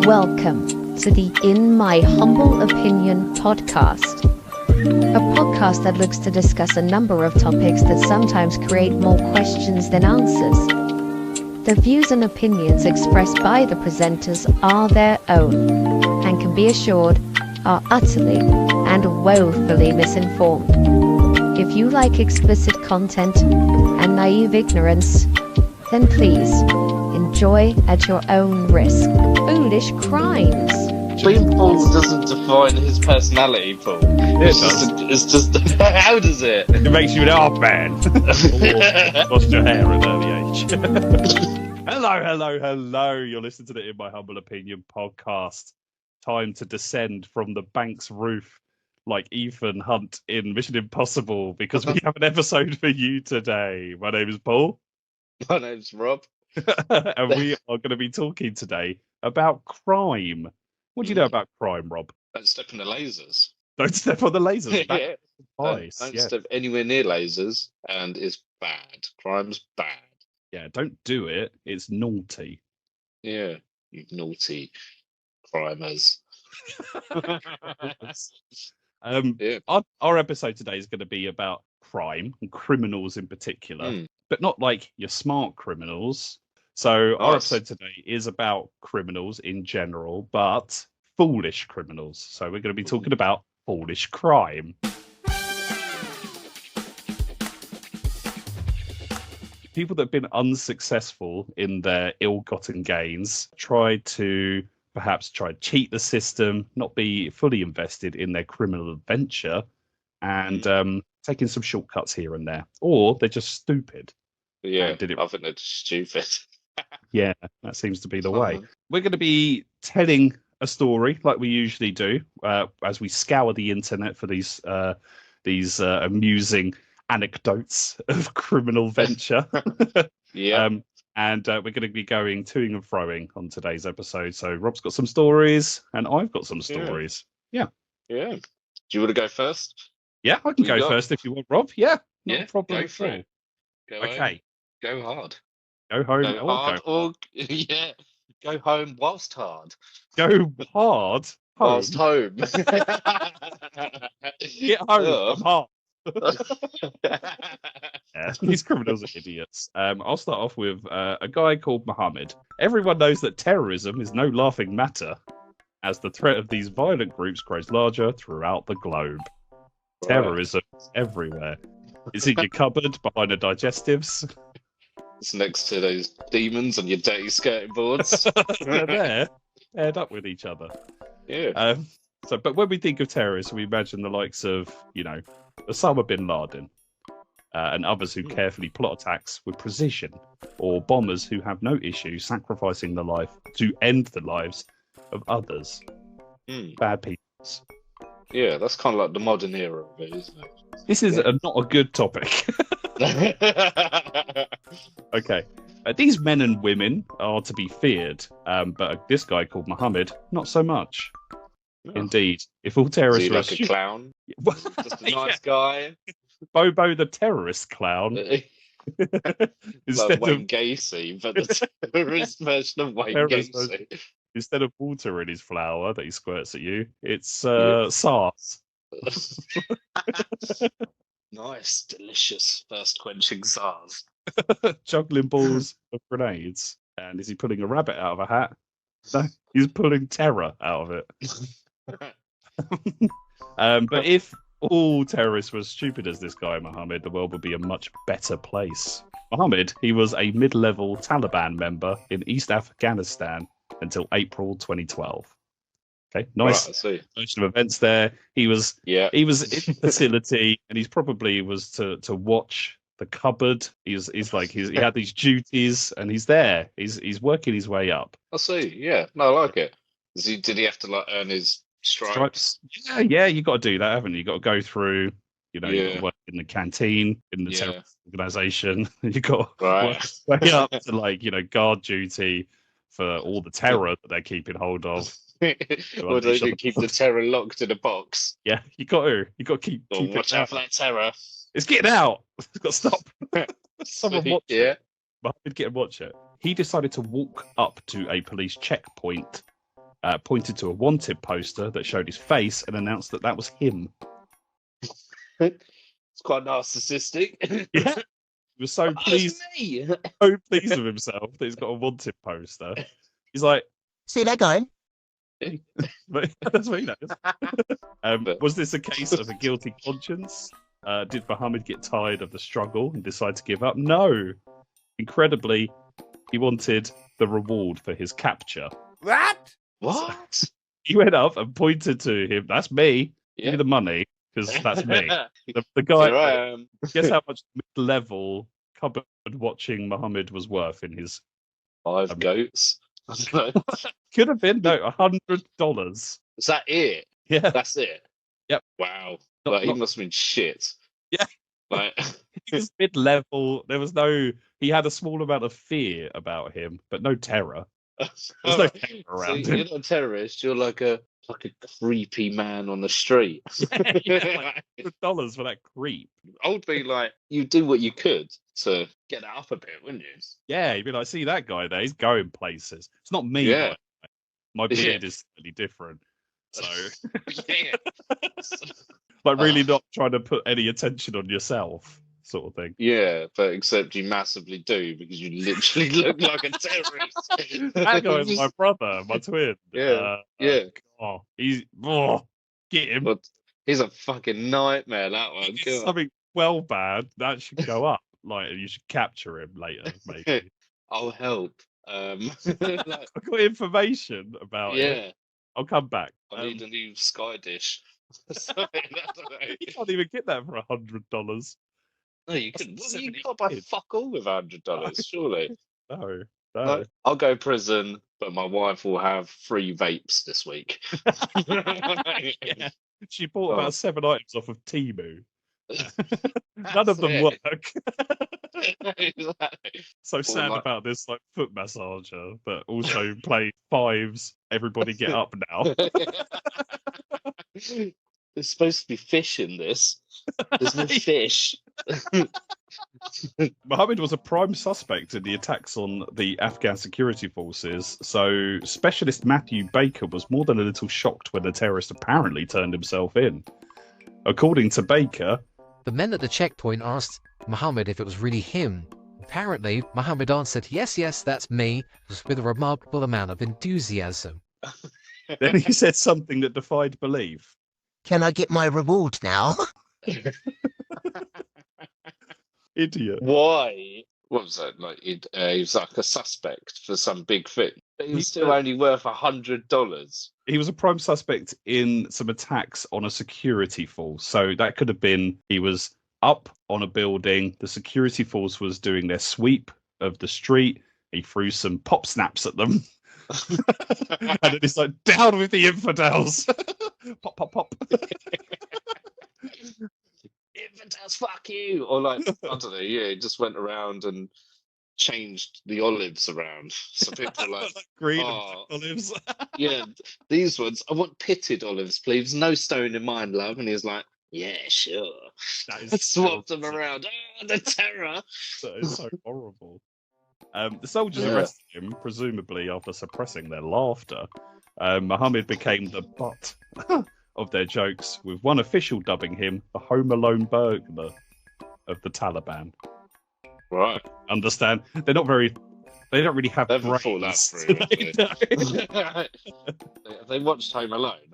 Welcome to the In My Humble Opinion podcast, a podcast that looks to discuss a number of topics that sometimes create more questions than answers. The views and opinions expressed by the presenters are their own and can be assured are utterly and woefully misinformed. If you like explicit content and naive ignorance, then please enjoy at your own risk. Foolish crimes. Being Paul doesn't define his personality, Paul. It's just how does it? It makes you an art man. Or lost your hair at an early age. Hello. You're listening to the In My Humble Opinion podcast. Time to descend from the bank's roof like Ethan Hunt in Mission Impossible, because we have an episode for you today. My name is Paul. My name's Rob. And we are going to be talking today about crime. What do you know about crime, Rob? Don't step on the lasers. Don't step on the lasers. Yeah. Nice. Don't step anywhere near lasers, and it's bad. Crime's bad. Yeah, don't do it. It's naughty. Yeah, you naughty crimers. Our episode today is going to be about crime and criminals in particular, but not like your smart criminals. So our episode today is about criminals in general, but foolish criminals. So we're going to be talking about foolish crime. People that have been unsuccessful in their ill-gotten gains try to cheat the system, not be fully invested in their criminal adventure, and taking some shortcuts here and there. Or they're just stupid. Yeah, I think they're just stupid. Yeah, that seems to be the way. We're going to be telling a story like we usually do as we scour the internet for these amusing anecdotes of criminal venture. Yeah. And we're going to be going toing and froing on today's episode. So Rob's got some stories and I've got some stories. Yeah. Do you want to go first? Yeah, I can go first if you want, Rob. Yeah, no problem. Go for it. Okay. Go hard. Go home. Go hard. Go home whilst hard. Go hard. Whilst home. Get home. I'm hard. Yeah, these criminals are idiots. I'll start off with a guy called Mohammed. Everyone knows that terrorism is no laughing matter, as the threat of these violent groups grows larger throughout the globe. Right. Terrorism is everywhere. It's in your cupboard, behind the digestives. It's next to those demons on your dirty skirting boards. They're there, paired up with each other. Yeah. But when we think of terrorists, we imagine the likes of, Osama bin Laden, and others who carefully plot attacks with precision, or bombers who have no issue sacrificing the life to end the lives of others. Bad people. Yeah, that's kind of like the modern era of it, isn't it? This is not a good topic. Okay. These men and women are to be feared, but this guy called Mohammed, not so much. Oh. Indeed. If all terrorists is he like a clown? Just a nice guy? Bobo the terrorist clown. Like Wayne Gacy, but the terrorist version of Wayne Gacy. Instead of water in his flour that he squirts at you, it's SARS. Nice, delicious, thirst quenching SARS. Juggling balls of grenades. And is he pulling a rabbit out of a hat? No, he's pulling terror out of it. But if all terrorists were as stupid as this guy, Mohammed, the world would be a much better place. Mohammed, he was a mid-level Taliban member in East Afghanistan until April 2012. Okay, nice notion of events there. He was in the facility, and he's probably was to watch the cupboard. He had these duties, and he's there. He's working his way up. I see. Yeah, no, I like it. Did he have to earn his stripes? Yeah, you got to do that, haven't you? You got to go through. You got to work in the canteen in the terrorist organisation. You got to work way up to guard duty for all the terror that they're keeping hold of. Or do you keep the terror locked in a box? Yeah, you got to keep watch out for that terror. It's getting out. It's got to stop. Someone watch it. Yeah. But I did get and watch it. He decided to walk up to a police checkpoint pointed to a wanted poster that showed his face and announced that was him. It's quite narcissistic. Yeah. He was so pleased with himself that he's got a wanted poster. He's like, see that guy? That's what he knows. Was this a case of a guilty conscience? Did Mohammed get tired of the struggle and decide to give up? No. Incredibly, he wanted the reward for his capture. What? He went up and pointed to him. That's me. Give me the money, because that's me. The guy. Guess how much mid-level cupboard watching Mohammed was worth in his 5 goats. I don't know. Could have been $100. Is that it? Yeah, that's it. Yep. Wow. He must have been shit. Yeah. Like he was mid-level. There was no. He had a small amount of fear about him, but no terror. There's no terror around him. You're not a terrorist. You're like a creepy man on the street. Like $100 for that creep. I would be like, you do what you could to get that up a bit, wouldn't you? Yeah, you'd be like, see that guy there? He's going places. It's not me. Yeah. My beard is slightly different. So, yeah. like, really not trying to put any attention on yourself, sort of thing. Yeah, but except you massively do, because you literally look like a terrorist. That guy's my brother, my twin. Yeah. Get him. But he's a fucking nightmare, that one. It's something well bad that should go up. Like, you should capture him later, maybe. I'll help. I've got information about it. I'll come back. I need a new Sky dish. You can't even get that for $100. No, you couldn't. Well, you can't buy fuck all with $100, surely. No. I'll go prison, but my wife will have 3 vapes this week. Yeah. She bought about 7 items off of Temu. None of them work. Exactly. So sad about this foot massager that also played 5s. Everybody get up now. There's supposed to be fish in this. There's no fish. Mohammed was a prime suspect in the attacks on the Afghan security forces, so Specialist Matthew Baker was more than a little shocked when the terrorist apparently turned himself in. According to Baker, the men at the checkpoint asked Mohammed if it was really him. Apparently, Mohammed answered, yes, that's me, with a remarkable amount of enthusiasm. Then he said something that defied belief. Can I get my reward now? Idiot. Why? What was that? Like he was like a suspect for some big thing. But he was still only worth $100. He was a prime suspect in some attacks on a security force. So that could have been he was up on a building. The security force was doing their sweep of the street. He threw some pop snaps at them. And then it's like, down with the infidels. Pop, pop, pop. Infidels, fuck you. Or like, I don't know, he just went around and changed the olives around. So people were like green olives. Yeah, these ones, I want pitted olives, please. No stone in mine, love. And he was like, yeah, sure. Swapped them around. Oh, the terror. That is so horrible. The soldiers arrested him, presumably after suppressing their laughter. Mohammed became the butt of their jokes, with one official dubbing him the Home Alone burglar of the Taliban. Right. Understand? They don't really have Never thought brains. They watched Home Alone.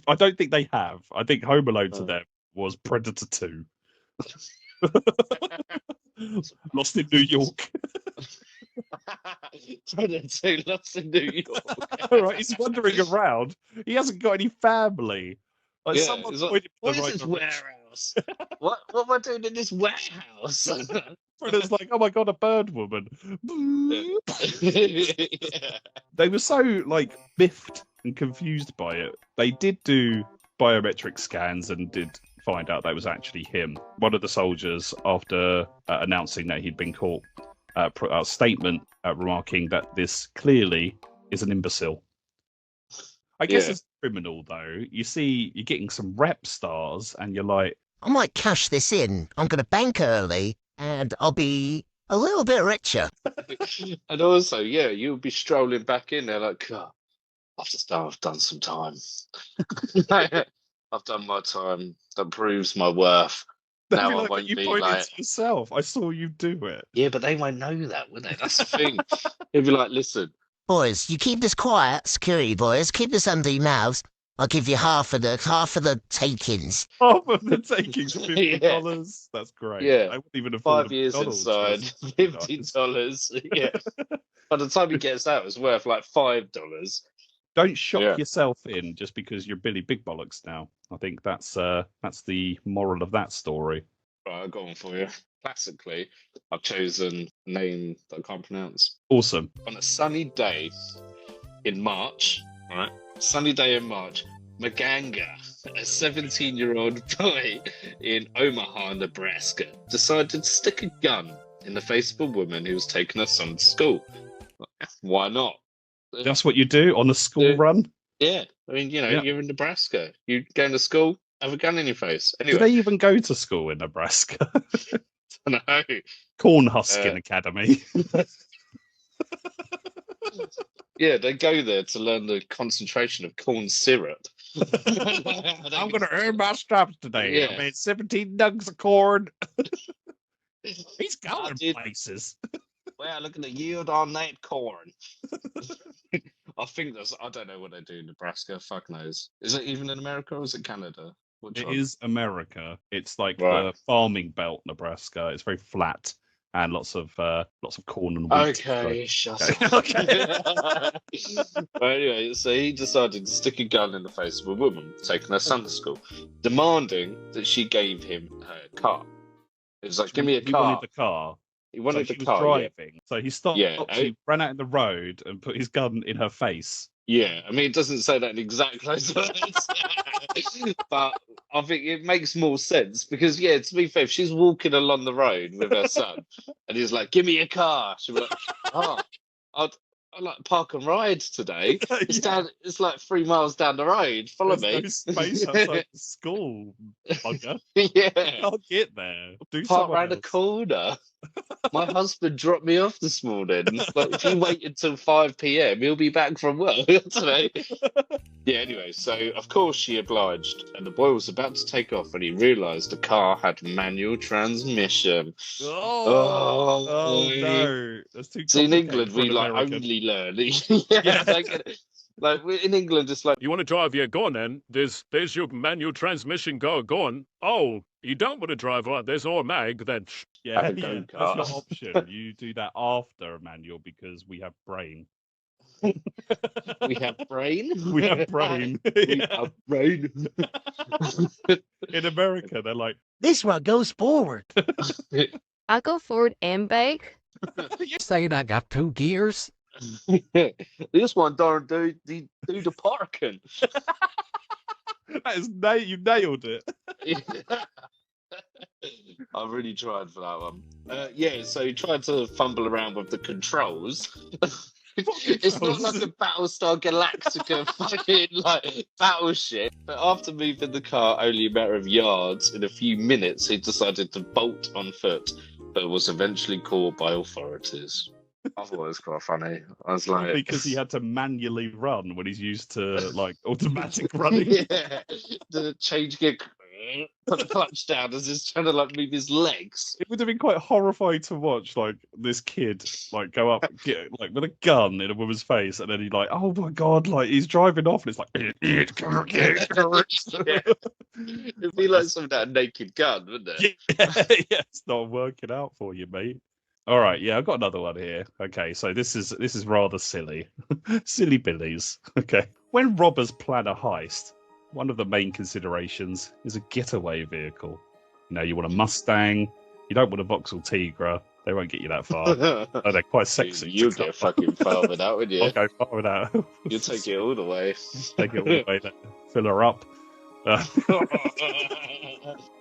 I don't think they have. I think Home Alone to them was Predator 2. Lost in New York. Predator 2 Lost in New York. Right, he's wandering around. He hasn't got any family. Like, someone pointed what is this warehouse? what am I doing in this warehouse? Predator's like, oh my god, a bird woman. Yeah. They were so miffed and confused by it. They did do biometric scans and did find out that was actually him. One of the soldiers, after announcing that he'd been caught, put out a statement remarking that this clearly is an imbecile. I guess it's criminal, though. You see, you're getting some rep stars, and you're like, I might cash this in. I'm going to bank early, and I'll be A little bit richer. And also, yeah, you'll be strolling back in there like, oh, I've done some time. I've done my time. That proves my worth. That'd be Now I like when won't you be pointed like, to yourself. I saw you do it. yeah, but they won't know that, would they? That's the thing. They'd be like, listen, Boys, you keep this quiet. Security boys, keep this under your mouths. I'll give you half of the takings. Half of the takings, $50. That's great. Yeah. I wouldn't even afford 5 years McDonald's inside, for $50. Yeah. By the time he gets out, it's worth like $5. Don't shock Yeah. yourself in just because you're Billy Big Bollocks now. I think that's the moral of that story. Right, I'll go on for you. Classically, I've chosen a name that I can't pronounce. Awesome. On a sunny day in March, right? Sunny day in March, Maganga, a 17-year-old boy in Omaha, Nebraska, decided to stick a gun in the face of a woman who was taking her son to school. Why not? That's what you do on a school run? Yeah. I mean, Yeah. you're in Nebraska. You go to school, have a gun in your face. Anyway. Do they even go to school in Nebraska? No. Corn husking academy. Yeah, they go there to learn the concentration of corn syrup. I'm going to earn my stripes today. Yeah. I made 17 nugs of corn. He's I going did- places. Well, look at the yield on that corn. I think I don't know what they do in Nebraska. Fuck knows. Is it even in America or is it Canada? It is America. It's like Right. the farming belt, Nebraska. It's very flat and lots of corn and wheat. Okay, shut Okay. up. Okay. Well, anyway, so he decided to stick a gun in the face of a woman taking her son to school, demanding that she gave him her car. It was like, give me a He car. wanted the car. He wanted So the she was car. Yeah. driving. So he stopped. Yeah, He ran out in the road and put his gun in her face. Yeah, I mean, it doesn't say that in exact those words, but I think it makes more sense because, yeah, to be fair, if she's walking along the road with her son and he's like, give me a car, she'll be like, oh, I'd like park and ride today. It's down. It's like 3 miles down the road. Follow There's me. no space outside the school, bugger. Yeah, I'll get there. Do park someone round the else. corner. My husband dropped me off this morning. Like, if you wait until 5 p.m., he'll be back from work today. Yeah, anyway, so of course she obliged, and the boy was about to take off when he realised the car had manual transmission. Oh no! That's too See, in complicated England, for we an like American. only learn. Yeah. Like in England, it's like, You want to drive your gun then? There's your manual transmission going. Oh, you don't want to drive one? There's automatic then. Yeah, Have a yeah, go-kart. that's your option. You do that after a manual because we have brain. we have brain. We have brain. We Yeah. have brain. In America, they're like, This one goes forward. I go forward and back. You saying I got 2 gears? This one don't do the parking. that is you nailed it. I really tried for that one. Yeah, so he tried to fumble around with the controls. It's not like a Battlestar Galactica fucking like battleship. But after moving the car only a matter of yards, in a few minutes he decided to bolt on foot, but was eventually caught by authorities. I thought it was quite funny. I was like, Because he had to manually run when he's used to like automatic running. yeah, the change gear, put the clutch down as he's trying to like move his legs. It would have been quite horrifying to watch, like this kid, like go up, get like with a gun in a woman's face, and then he like, oh my god, like he's driving off, and it's like, It'd be like some of that Naked Gun, wouldn't it? yeah, it's not working out for you, mate. All right, yeah, I've got another one here. Okay, so this is rather silly, silly billies. Okay, when robbers plan a heist, one of the main considerations is a getaway vehicle. You know, you want a Mustang, you don't want a Vauxhall Tigra. They won't get you that far. Oh, they're quite sexy. You'll get fucking far with that, wouldn't you? I'll go far with that. You'll take it all the way. Take it all the way there. Fill her up.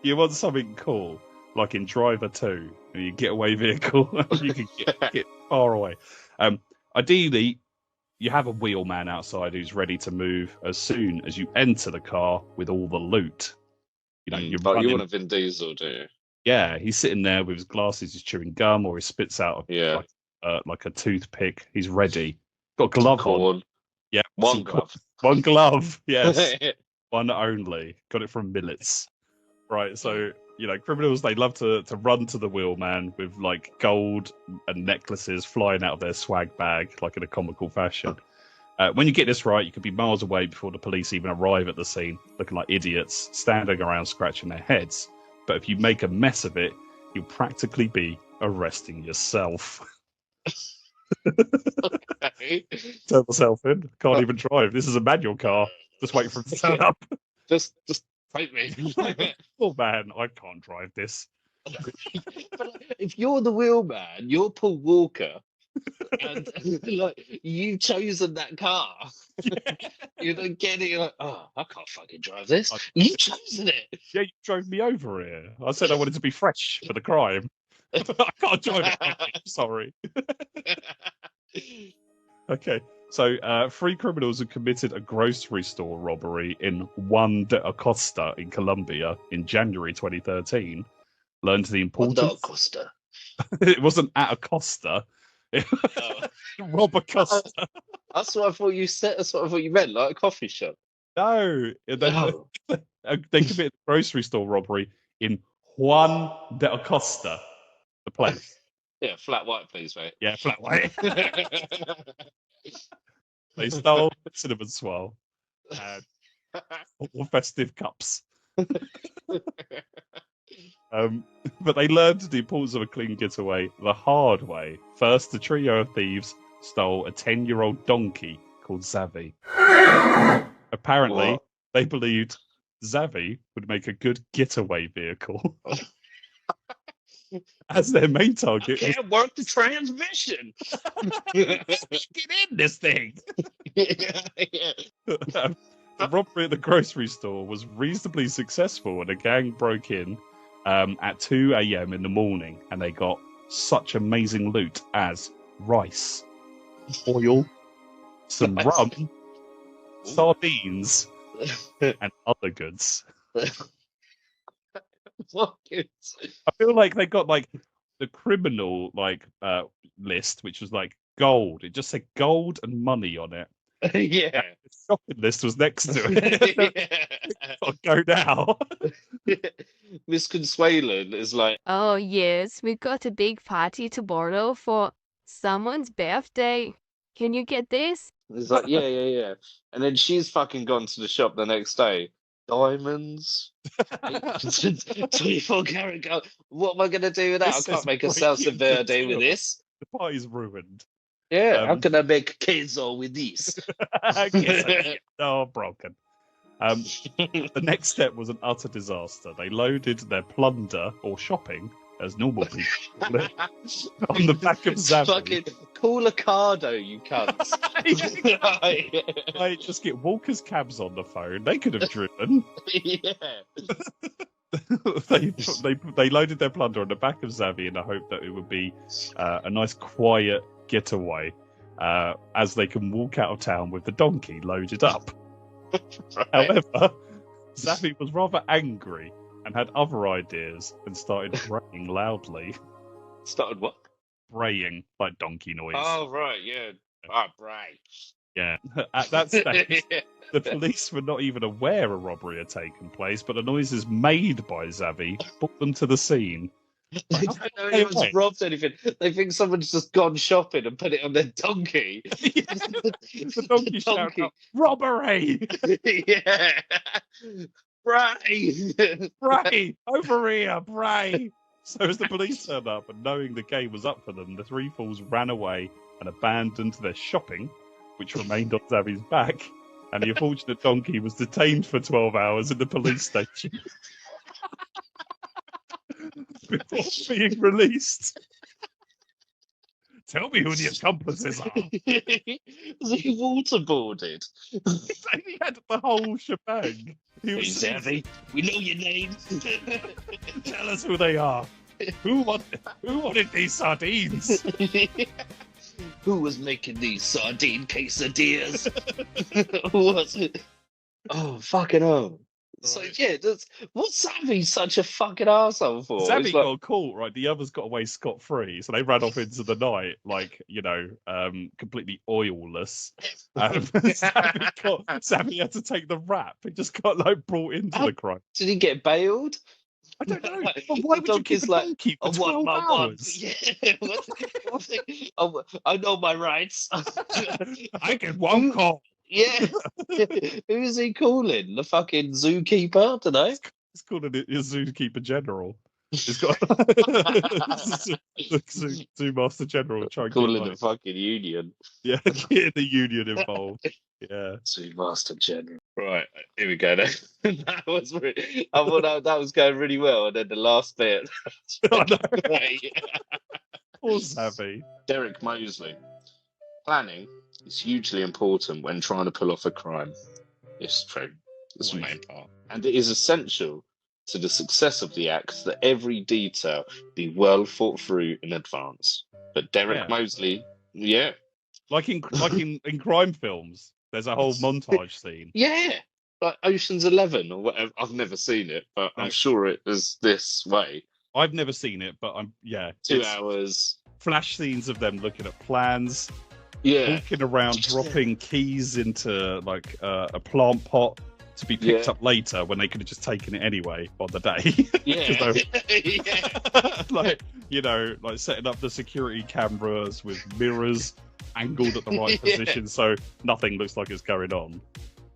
You want something cool, like in Driver 2, your getaway vehicle. You can get far away. Ideally, you have a wheelman outside who's ready to move as soon as you enter the car with all the loot. You know, you're But you running. want a Vin Diesel, do you? Yeah, he's sitting there with his glasses, he's chewing gum, or he spits out Yeah. like a toothpick. He's ready. Got a glove on. Corn. Yeah, One some glove. one glove. Yes, one only. Got it from Millets. Right, so criminals, they love to run to the wheelman with like gold and necklaces flying out of their swag bag, like in a comical fashion. When you get this right, you could be miles away before the police even arrive at the scene, looking like idiots, standing around scratching their heads. But if you make a mess of it, you'll practically be arresting yourself. Okay. Turn myself in. Can't even drive. This is a manual car. Just wait for it to get up. Just take me. Oh man, I can't drive this. But if you're the wheelman, you're Paul Walker, and like you've chosen that car. Yeah. You're not getting like, oh, I can't fucking drive this. You've chosen it. Yeah, you drove me over here. I said I wanted to be fresh for the crime. I can't drive it. I'm sorry. Okay, so 3 criminals have committed a grocery store robbery in Juan de Acosta in Colombia in January 2013. Learned the importance. Acosta. It wasn't at Acosta. Oh. Rob Acosta. That's what I thought you said. That's what I thought you meant, like a coffee shop. No, No. they committed a grocery store robbery in Juan de Acosta, the place. Yeah, flat white, please, mate. Yeah, flat white. They stole cinnamon swirl and 4 festive cups. But they learned the importance of a clean getaway the hard way. First, the trio of thieves stole a 10-year-old donkey called Xavi. Apparently, What? they believed Xavi would make a good getaway vehicle. As their main target, Can't work the transmission. get in this thing. Yeah. The robbery at the grocery store was reasonably successful, and a gang broke in at 2 a.m. in the morning, and they got such amazing loot as rice, oil, some rum, sardines, and other goods. What goods? I feel like they got like the criminal list, which was like gold. It just said gold and money on it. Yeah. The shopping list was next to it. Gotta go now. Miss Consuelan is like, Oh, yes, we got a big party tomorrow for someone's birthday. Can you get this? yeah. And then she's fucking gone to the shop the next day. Diamonds. 24 karat gold. What am I going to do with that? This I can't is make a salsa breaking the verde with deal. this. The party's ruined. Yeah, how can I make queso with this? Oh, broken. The next step was an utter disaster. They loaded their plunder or shopping, as normal people call it, on the back of Xavi. Fucking call a cardo, you cunts. I just get Walker's cabs on the phone. They could have driven. Yeah. They loaded their plunder on the back of Xavi in the hope that it would be a nice quiet getaway as they can walk out of town with the donkey loaded up. Right. However, Xavi was rather angry and had other ideas and started braying loudly. Started what? Braying, like donkey noise. Oh, right, yeah. Ah, right. Yeah. At that stage, the police were not even aware a robbery had taken place, but the noises made by Xavi brought them to the scene. They don't know anyone's robbed anything. They think someone's just gone shopping and put it on their donkey. Yeah. The donkey shouted out, "Robbery! Yeah. Bray! Bray! Over here, Bray!" So as the police turned up and knowing the game was up for them, the 3 fools ran away and abandoned their shopping, which remained on Xavi's back, and the unfortunate donkey was detained for 12 hours in the police station before being released. Tell me who the accomplices are. Was he waterboarded? He had the whole shebang. He Hey, was Xavi, we know your name. Tell us who they are. Who wanted these sardines? Who was making these sardine quesadillas? Who was it? Oh, fucking hell. So Right. yeah, what's Savvy such a fucking arsehole for? Sammy It's like, got caught, right? The others got away scot-free, so they ran off into the night, like, completely oilless. Sammy had to take the rap. He just got, like, brought into the crime. did he get bailed? I don't know. Like, But why the would you dog keep is a like, donkey I for want 12 my one. hours? Yeah. I know my rights. I get one call. Yeah. Who's he calling? The fucking zookeeper? I don't know. It's called a zookeeper general. It's got the zoo master general trying to Calling get, the fucking union. yeah, get the union involved. Yeah. Zoomaster General. Right, here we go. Then. That was really, I thought that was going really well, and then the last bit. I know. Great. Poor Savvy. Derek Mosley. Planning is hugely important when trying to pull off a crime. It's true. That's the main part. And it is essential to the success of the act that every detail be well thought through in advance. But Derek Mosley, yeah. Like in crime films, there's a whole montage scene. Yeah. Like Ocean's 11 or whatever. I've never seen it, but I'm sure it is this way. I've never seen it, but 2 hours. Flash scenes of them looking at plans, Yeah. walking around, dropping keys into like a plant pot to be picked up later when they could have just taken it anyway on the day. Yeah. Yeah. Like setting up the security cameras with mirrors angled at the right position so nothing looks like it's going on.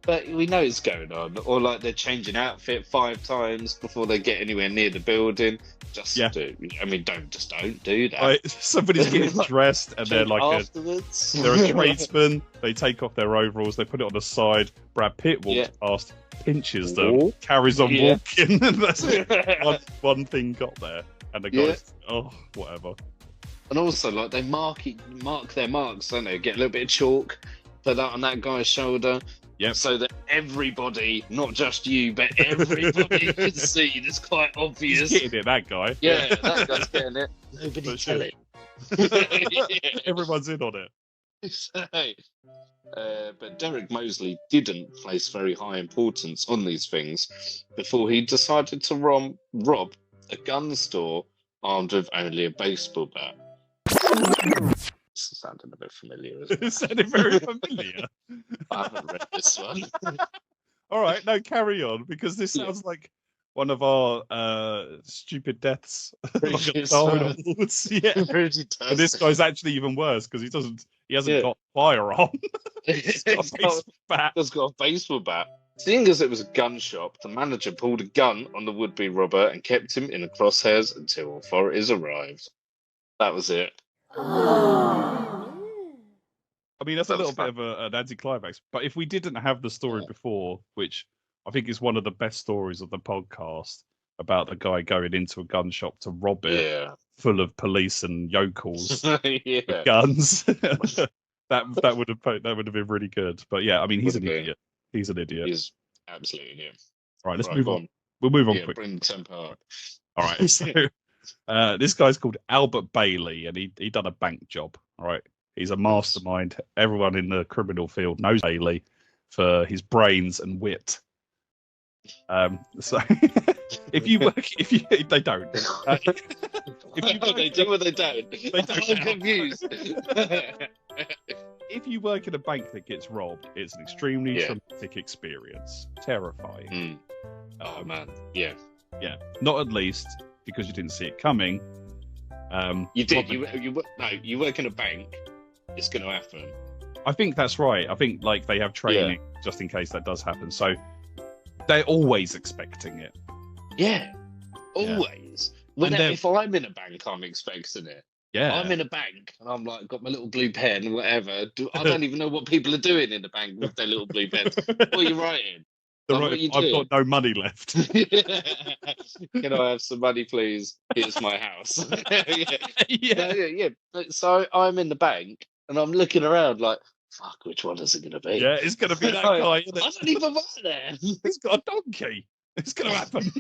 But we know it's going on. Or like they're changing outfit 5 times before they get anywhere near the building. Don't do that. Right, somebody's getting dressed and they're like afterwards. they're a tradesman. They take off their overalls, they put it on the side. Brad Pitt walks past, pinches them, carries on walking, and that's it. One thing got there, and the guys, whatever. And also, like they mark their marks, don't they? Get a little bit of chalk, put that on that guy's shoulder. Yep. So that everybody, not just you, but everybody can see. It's quite obvious. He's getting it, that guy. Yeah, that guy's getting it. Nobody tell it. Everyone's in on it. But Derek Mosley didn't place very high importance on these things before he decided to rob a gun store armed with only a baseball bat. This sounded a bit familiar, isn't it? It sounded very familiar. I haven't read this one. All right, no, carry on, because this sounds like one of our stupid deaths. Like a Darwin Awards. Yeah. And this guy's actually even worse because he hasn't got a firearm. He's got a baseball bat. He's got a baseball bat. Seeing as it was a gun shop, the manager pulled a gun on the would-be robber and kept him in the crosshairs until authorities arrived. That was it. I mean, that's a little bit of an anticlimax. But if we didn't have the story before, which I think is one of the best stories of the podcast about the guy going into a gun shop to rob it, full of police and yokels with guns, that would have been really good. But yeah, I mean, he's an idiot. He's an idiot. He's absolutely an idiot. Right, let's move on. We'll move on quick. Bring the tempo up. All right, so this guy's called Albert Bailey, and he done a bank job. All right, he's a mastermind. Everyone in the criminal field knows Bailey for his brains and wit. So if you they don't. They do or they don't. I'm confused. If you work in a bank that gets robbed, it's an extremely traumatic experience. Terrifying. Oh man, yeah. Not at least because you didn't see it coming. You did. You work in a bank. It's going to happen. I think that's right. I think like they have training just in case that does happen. So they're always expecting it. Yeah, always. If I'm in a bank, I'm expecting it. Yeah, I'm in a bank and I'm like got my little blue pen, whatever. I don't even know what people are doing in the bank with their little blue pens. What are you writing? I've got no money left. Can I have some money, please? Here's my house. Yeah. So I'm in the bank and I'm looking around like, fuck, which one is it going to be? Yeah, it's going to be that guy. Isn't it? I don't even work there. He's got a donkey. It's going to happen.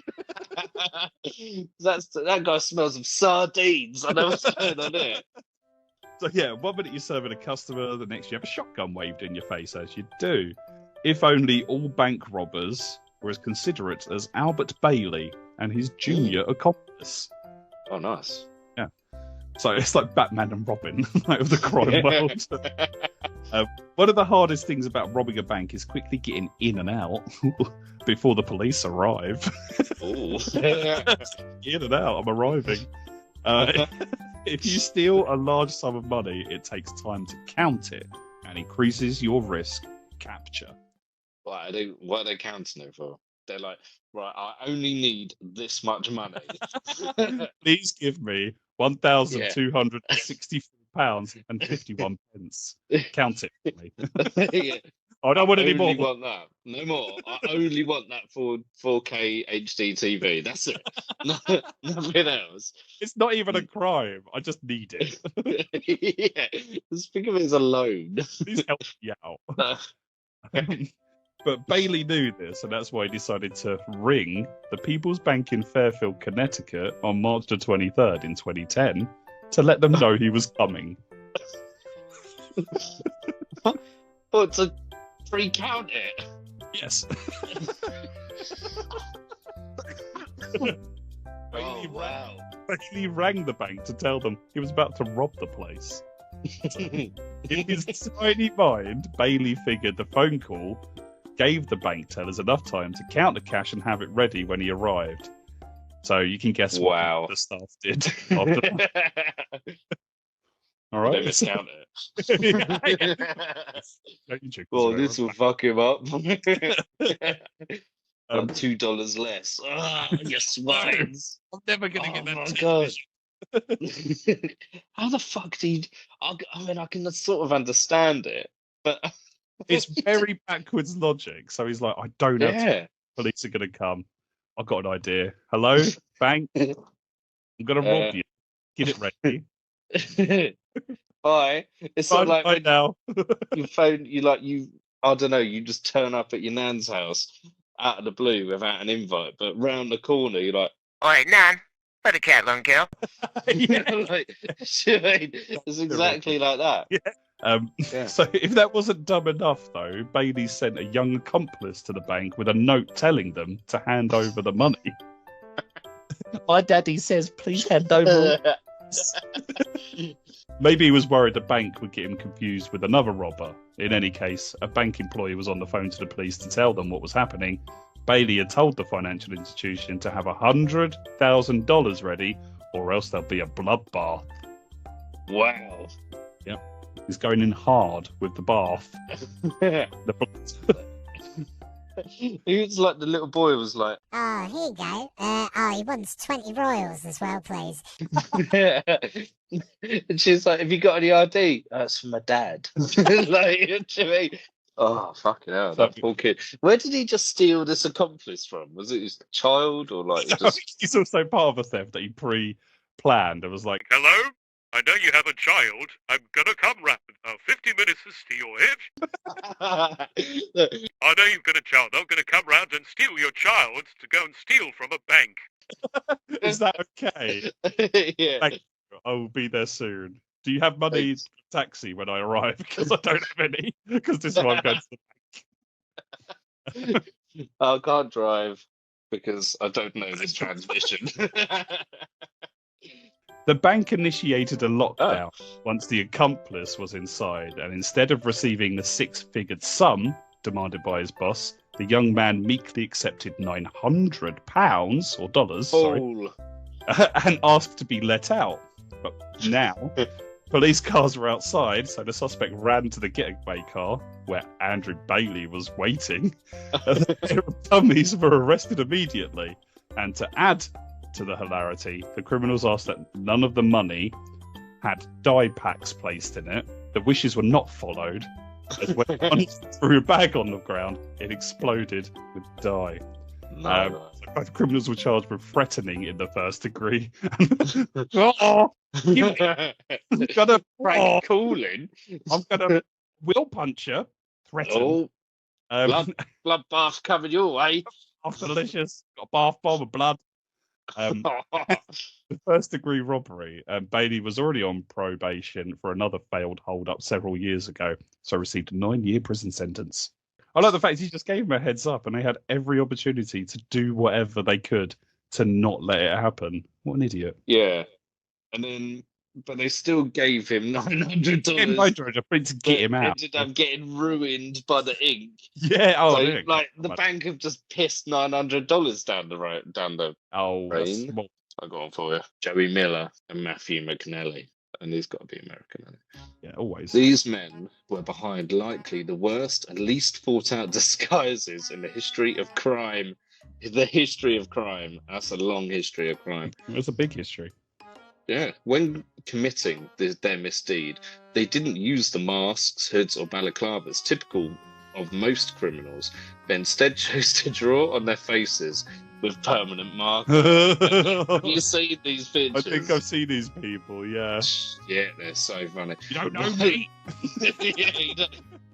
That guy smells of sardines. I know what's going on there. So yeah, 1 minute you're serving a customer, the next you have a shotgun waved in your face, as you do. If only all bank robbers were as considerate as Albert Bailey and his junior accomplice. Oh, nice. So it's like Batman and Robin, like of the crime world. One of the hardest things about robbing a bank is quickly getting in and out before the police arrive. Ooh. In and out, I'm arriving. If you steal a large sum of money, it takes time to count it and increases your risk of capture. What are they counting it for? They're like, right, I only need this much money. Please give me £1,263 and 51 pence. Count it for me. Yeah. I don't want any I only more. want that. No more. I only want that for 4K HD TV. That's it. Nothing else. It's not even a crime. I just need it. Yeah. Just think of it as a loan. Please help me out. But Bailey knew this, and that's why he decided to ring the People's Bank in Fairfield, Connecticut on March the 23rd in 2010 to let them know he was coming. What, to pre-count it? Yes. Oh, wow. Bailey rang the bank to tell them he was about to rob the place. In his tiny mind, Bailey figured the phone call gave the bank tellers enough time to count the cash and have it ready when he arrived. So you can guess what the staff did. After all right. They miscount it. Well, this will fuck him up. $2 less. Ah, you swines. I'm never going to get that. My God. How the fuck did I mean, I can sort of understand it, but it's very backwards logic. So he's like, I don't have to. Police are going to come. I've got an idea. Hello, bank. I'm going to rob you. Get it ready. Bye. It's sort of like right now. you phone, I don't know, you just turn up at your nan's house out of the blue without an invite, but round the corner, you're like, Oi, Nan, where the cat long girl? It's exactly like that. Yeah. So if that wasn't dumb enough, though, Bailey sent a young accomplice to the bank with a note telling them to hand over the money. My daddy says, please hand over. Maybe he was worried the bank would get him confused with another robber. In any case, a bank employee was on the phone to the police to tell them what was happening. Bailey had told the financial institution to have $100,000 ready, or else there'll be a bloodbath. Wow. Yep. He's going in hard with the bath. He was like, the little boy was like, oh, here you go. He wants 20 royals as well, please. And she's like, have you got any ID? That's from my dad. Like, you know what I mean? Oh, fucking hell, that poor kid. Where did he just steal this accomplice from? Was it his child or like He's also part of a theft that he pre-planned. It was like, hello? I know you have a child. I'm gonna come round. 50 minutes to steal it. I know you've got a child. I'm gonna come round and steal your child to go and steal from a bank. Is that okay? Yeah. Thank you. I will be there soon. Do you have money for a taxi when I arrive? Because I don't have any. Because this is why I'm going to the bank. I can't drive because I don't know this transmission. The bank initiated a lockdown once the accomplice was inside, and instead of receiving the six-figured sum demanded by his boss, the young man meekly accepted £900 or dollars, and asked to be let out. But now, police cars were outside, so the suspect ran to the getaway car where Andrew Bailey was waiting. The dummies were arrested immediately, and to add to the hilarity, the criminals asked that none of the money had dye packs placed in it. The wishes were not followed, as when one threw a bag on the ground, it exploded with dye. Both criminals were charged with threatening in the first degree. I'm gonna cooling. I'm gonna will punch you. Threaten. Blood bath covered your way. Delicious. Got a bath bomb of blood. The first degree robbery, Bailey was already on probation for another failed hold up several years ago, so received a 9-year prison sentence. I like the fact he just gave him a heads up, and they had every opportunity to do whatever they could to not let it happen. What an idiot! Yeah, and then but they still gave him $900. To get him out. Ended up getting ruined by the ink. Yeah. Oh, So, yeah. like the bank have just pissed $900 down the Oh, that's drain. small. I got one for you. Joey Miller and Matthew McNally. And he's got to be American, hasn't he? Yeah, always. These men were behind likely the worst and least thought out disguises in the history of crime. The history of crime. That's a long history of crime. It's a big history. Yeah. When committing their misdeed, they didn't use the masks, hoods, or balaclavas typical of most criminals, but instead chose to draw on their faces with permanent markers. Have you seen these pictures? I think I've seen these people, yeah. Yeah, they're so funny. You don't know me. Yeah,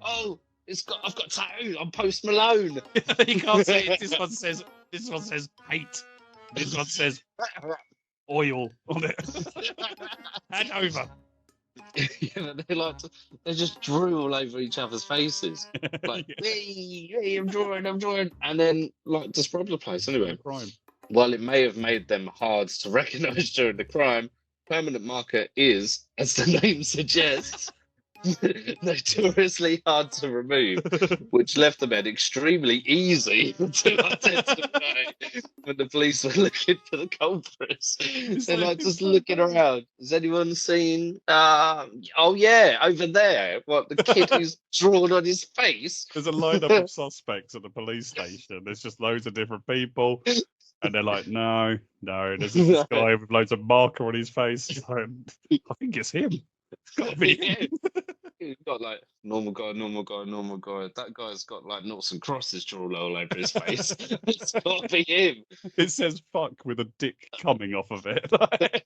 oh, I've got tattoos. I'm Post Malone. You can't say it. This one says hate. This one says oil on it. Hand over. Yeah, they just drew all over each other's faces. Like, hey, I'm drawing, and then like just rob the place anyway. Crime. While it may have made them hard to recognise during the crime, permanent marker is, as the name suggests, notoriously hard to remove, which left the men extremely easy to identify when the police were looking for the culprits. They're like just looking around. Has anyone seen? Oh yeah, over there. What, the kid who's drawn on his face? There's a lineup of suspects at the police station. There's just loads of different people. And they're like, no. There's this guy with loads of marker on his face. Like, I think it's him. It's got to be him. He's got like normal guy. That guy's got like noughts and crosses drawn all over his face. It's got to be him. It says fuck with a dick coming off of it. Like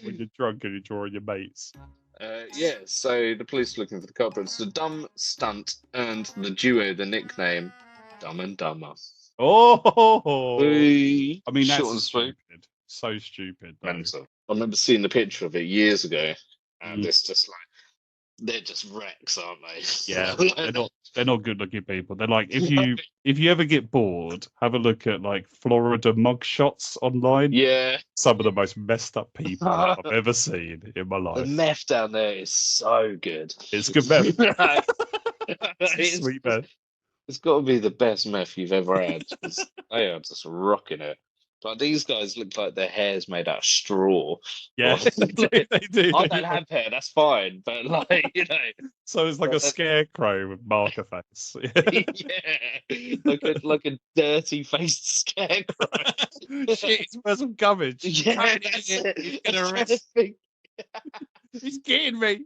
when you're drunk and you're drawing your mates. Yeah, so the police are looking for the culprits. The dumb stunt earned the duo the nickname Dumb and Dumber. Oh! I I mean, that's short and sweet. stupid. So stupid. Though. Mental. I remember seeing the picture of it years ago, and it's just like they're just wrecks, aren't they? Yeah, they're not good looking people. They're like if you ever get bored, have a look at like Florida mugshots online. Yeah, some of the most messed up people I've ever seen in my life. the meth down there is so good. It's good meth. It's Sweet meth. It's got to be the best meth you've ever had. They are just rocking it. But these guys look like their hair's made out of straw. Yeah, Like, they do. I don't have hair, that's fine. But like, So it's like a scarecrow with marker face. yeah, like a dirty faced scarecrow. Shit, he smells some garbage. Yeah, that's it. He's gonna arrest. He's getting me.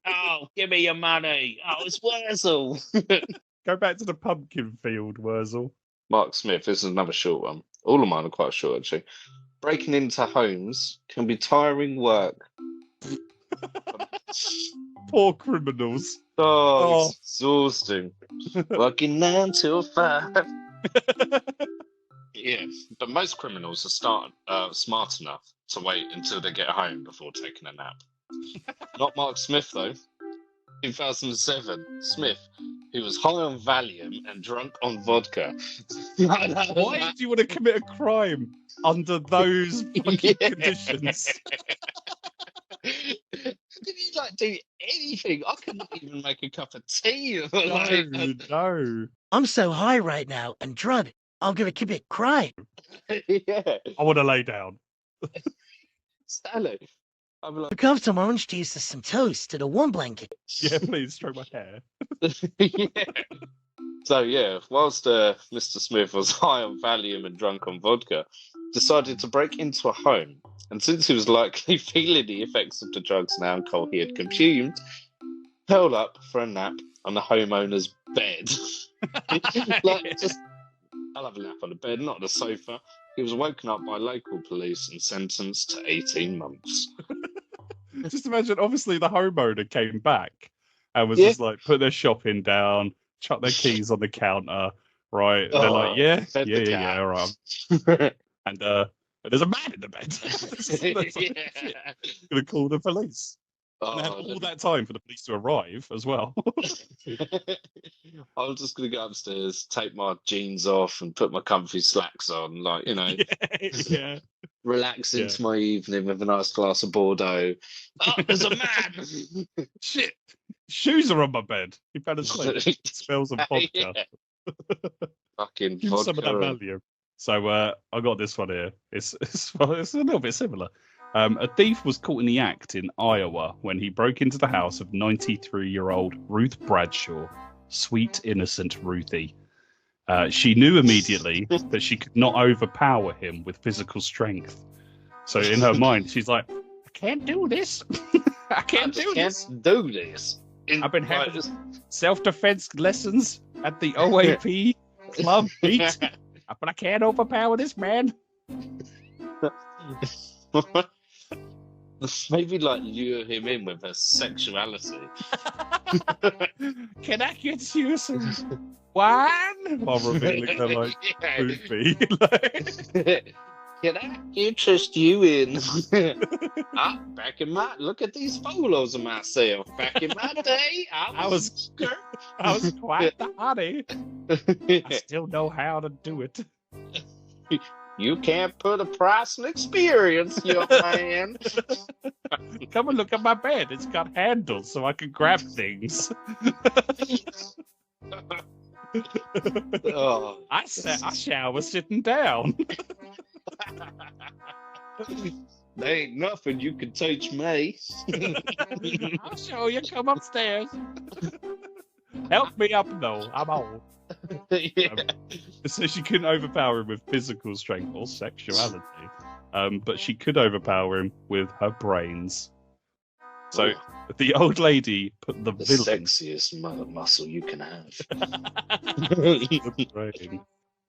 Oh, give me your money. Oh, it's Wurzel. Go back to the pumpkin field, Wurzel. Mark Smith, this is another short one. All of mine are quite short, actually. Breaking into homes can be tiring work. Poor criminals. Oh, it's exhausting. Working 9 till 5. Yeah, but most criminals are smart enough to wait until they get home before taking a nap. Not Mark Smith, though. 2007, Smith, who was high on Valium and drunk on vodka. Why do you want to commit a crime under those fucking conditions? Did he do anything? I couldn't even make a cup of tea. No. I'm so high right now and drunk. I'm gonna commit crime. Yeah. I want to lay down. Stanley. I'm like, Look up some orange juice and some toast and a warm blanket. Yeah, please stroke my hair. yeah. So yeah, whilst Mr. Smith was high on Valium and drunk on vodka, decided to break into a home. And since he was likely feeling the effects of the drugs and alcohol he had consumed, curled up for a nap on the homeowner's bed. I'll have a nap on the bed, not on the sofa. He was woken up by local police and sentenced to 18 months. Just imagine, obviously, the homeowner came back and was just like, put their shopping down, chuck their keys on the counter, right? They're like, yeah, all right. And there's a man in the bed. Gonna call the police. And they had Oh, all that time for the police to arrive as well. I was just gonna go upstairs, take my jeans off, and put my comfy slacks on, like yeah. relax Yeah. into my evening with a nice glass of Bordeaux. Oh, there's a man! Shit! Shoes are on my bed. He fell asleep. It smells of vodka. Yeah. Fucking Give some of that vodka. value. So I got this one here. It's a little bit similar. A thief was caught in the act in Iowa when he broke into the house of 93-year-old Ruth Bradshaw. Sweet, innocent Ruthie. She knew immediately that she could not overpower him with physical strength. So in her mind, she's like, I can't do this. I can't do this. I've been having self-defense lessons at the OAP club beat, but I can't overpower this man. Maybe like lure him in with her sexuality. Can I get you some wine? While revealing her like poopy. Can I interest you in? Look at these photos of myself. Back in my day, I was quite the hottie. I still know how to do it. You can't put a price on experience, young man. Come and look at my bed. It's got handles so I can grab things. Oh. I shower sitting down. There ain't nothing you can teach me. I'll show you. Come upstairs. Help me up, though. I'm old. Yeah. So she couldn't overpower him with physical strength or sexuality, but she could overpower him with her brains. So the old lady put the villain... sexiest mother muscle you can have. The brain.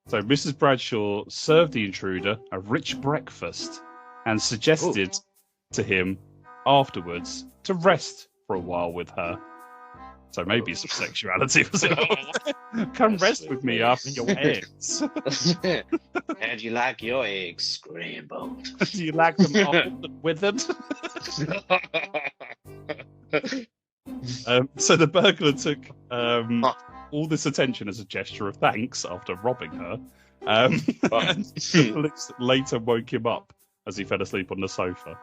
So Mrs. Bradshaw served the intruder a rich breakfast and suggested to him afterwards to rest for a while with her. So maybe some sexuality was involved. Come rest with me after your eggs. How'd you like your eggs scrambled? Do you like them old and withered? So the burglar took all this attention as a gesture of thanks after robbing her. And the police later woke him up as he fell asleep on the sofa.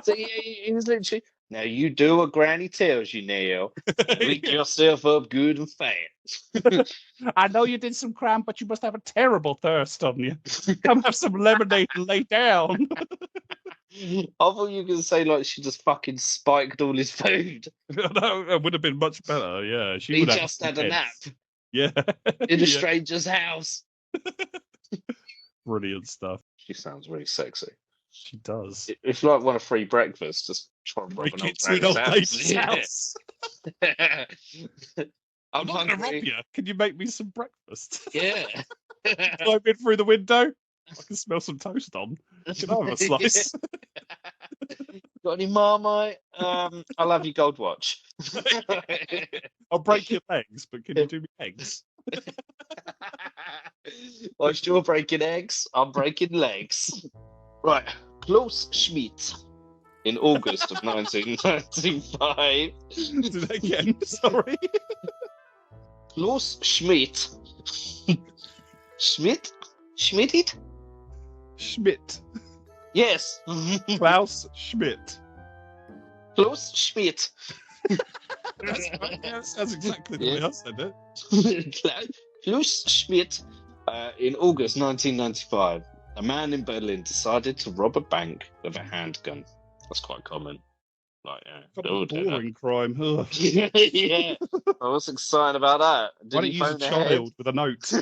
So he was literally, now you do what Granny tells you, Neil. Wake yourself up good and fast. I know you did some crime, but you must have a terrible thirst on you. Come have some lemonade and lay down. I thought you were going to say, like, she just fucking spiked all his food. No, it would have been much better, yeah. He just had a nap. Yeah. In a stranger's house. Brilliant stuff. She sounds really sexy. She does. If you like want a free breakfast, just try and rob an old lady's house. I'm not going to rob you. Can you make me some breakfast? Yeah. Climb in through the window. I can smell some toast on. Can I have a slice? Got any Marmite? I'll have your gold watch. I'll break your legs, but can you do me eggs? Whilst you're breaking eggs, I'm breaking legs. Right, Klaus Schmidt in August of 1995. Do that again, sorry. Klaus Schmidt. Schmidt? Schmidt? Schmidt. Yes. Klaus Schmidt. Klaus Schmidt. That sounds exactly the way I said it. Klaus Schmidt in August 1995. A man in Berlin decided to rob a bank with a handgun. That's quite common. Like, boring crime. Yeah. I was excited about that. Why don't you use a child with a note?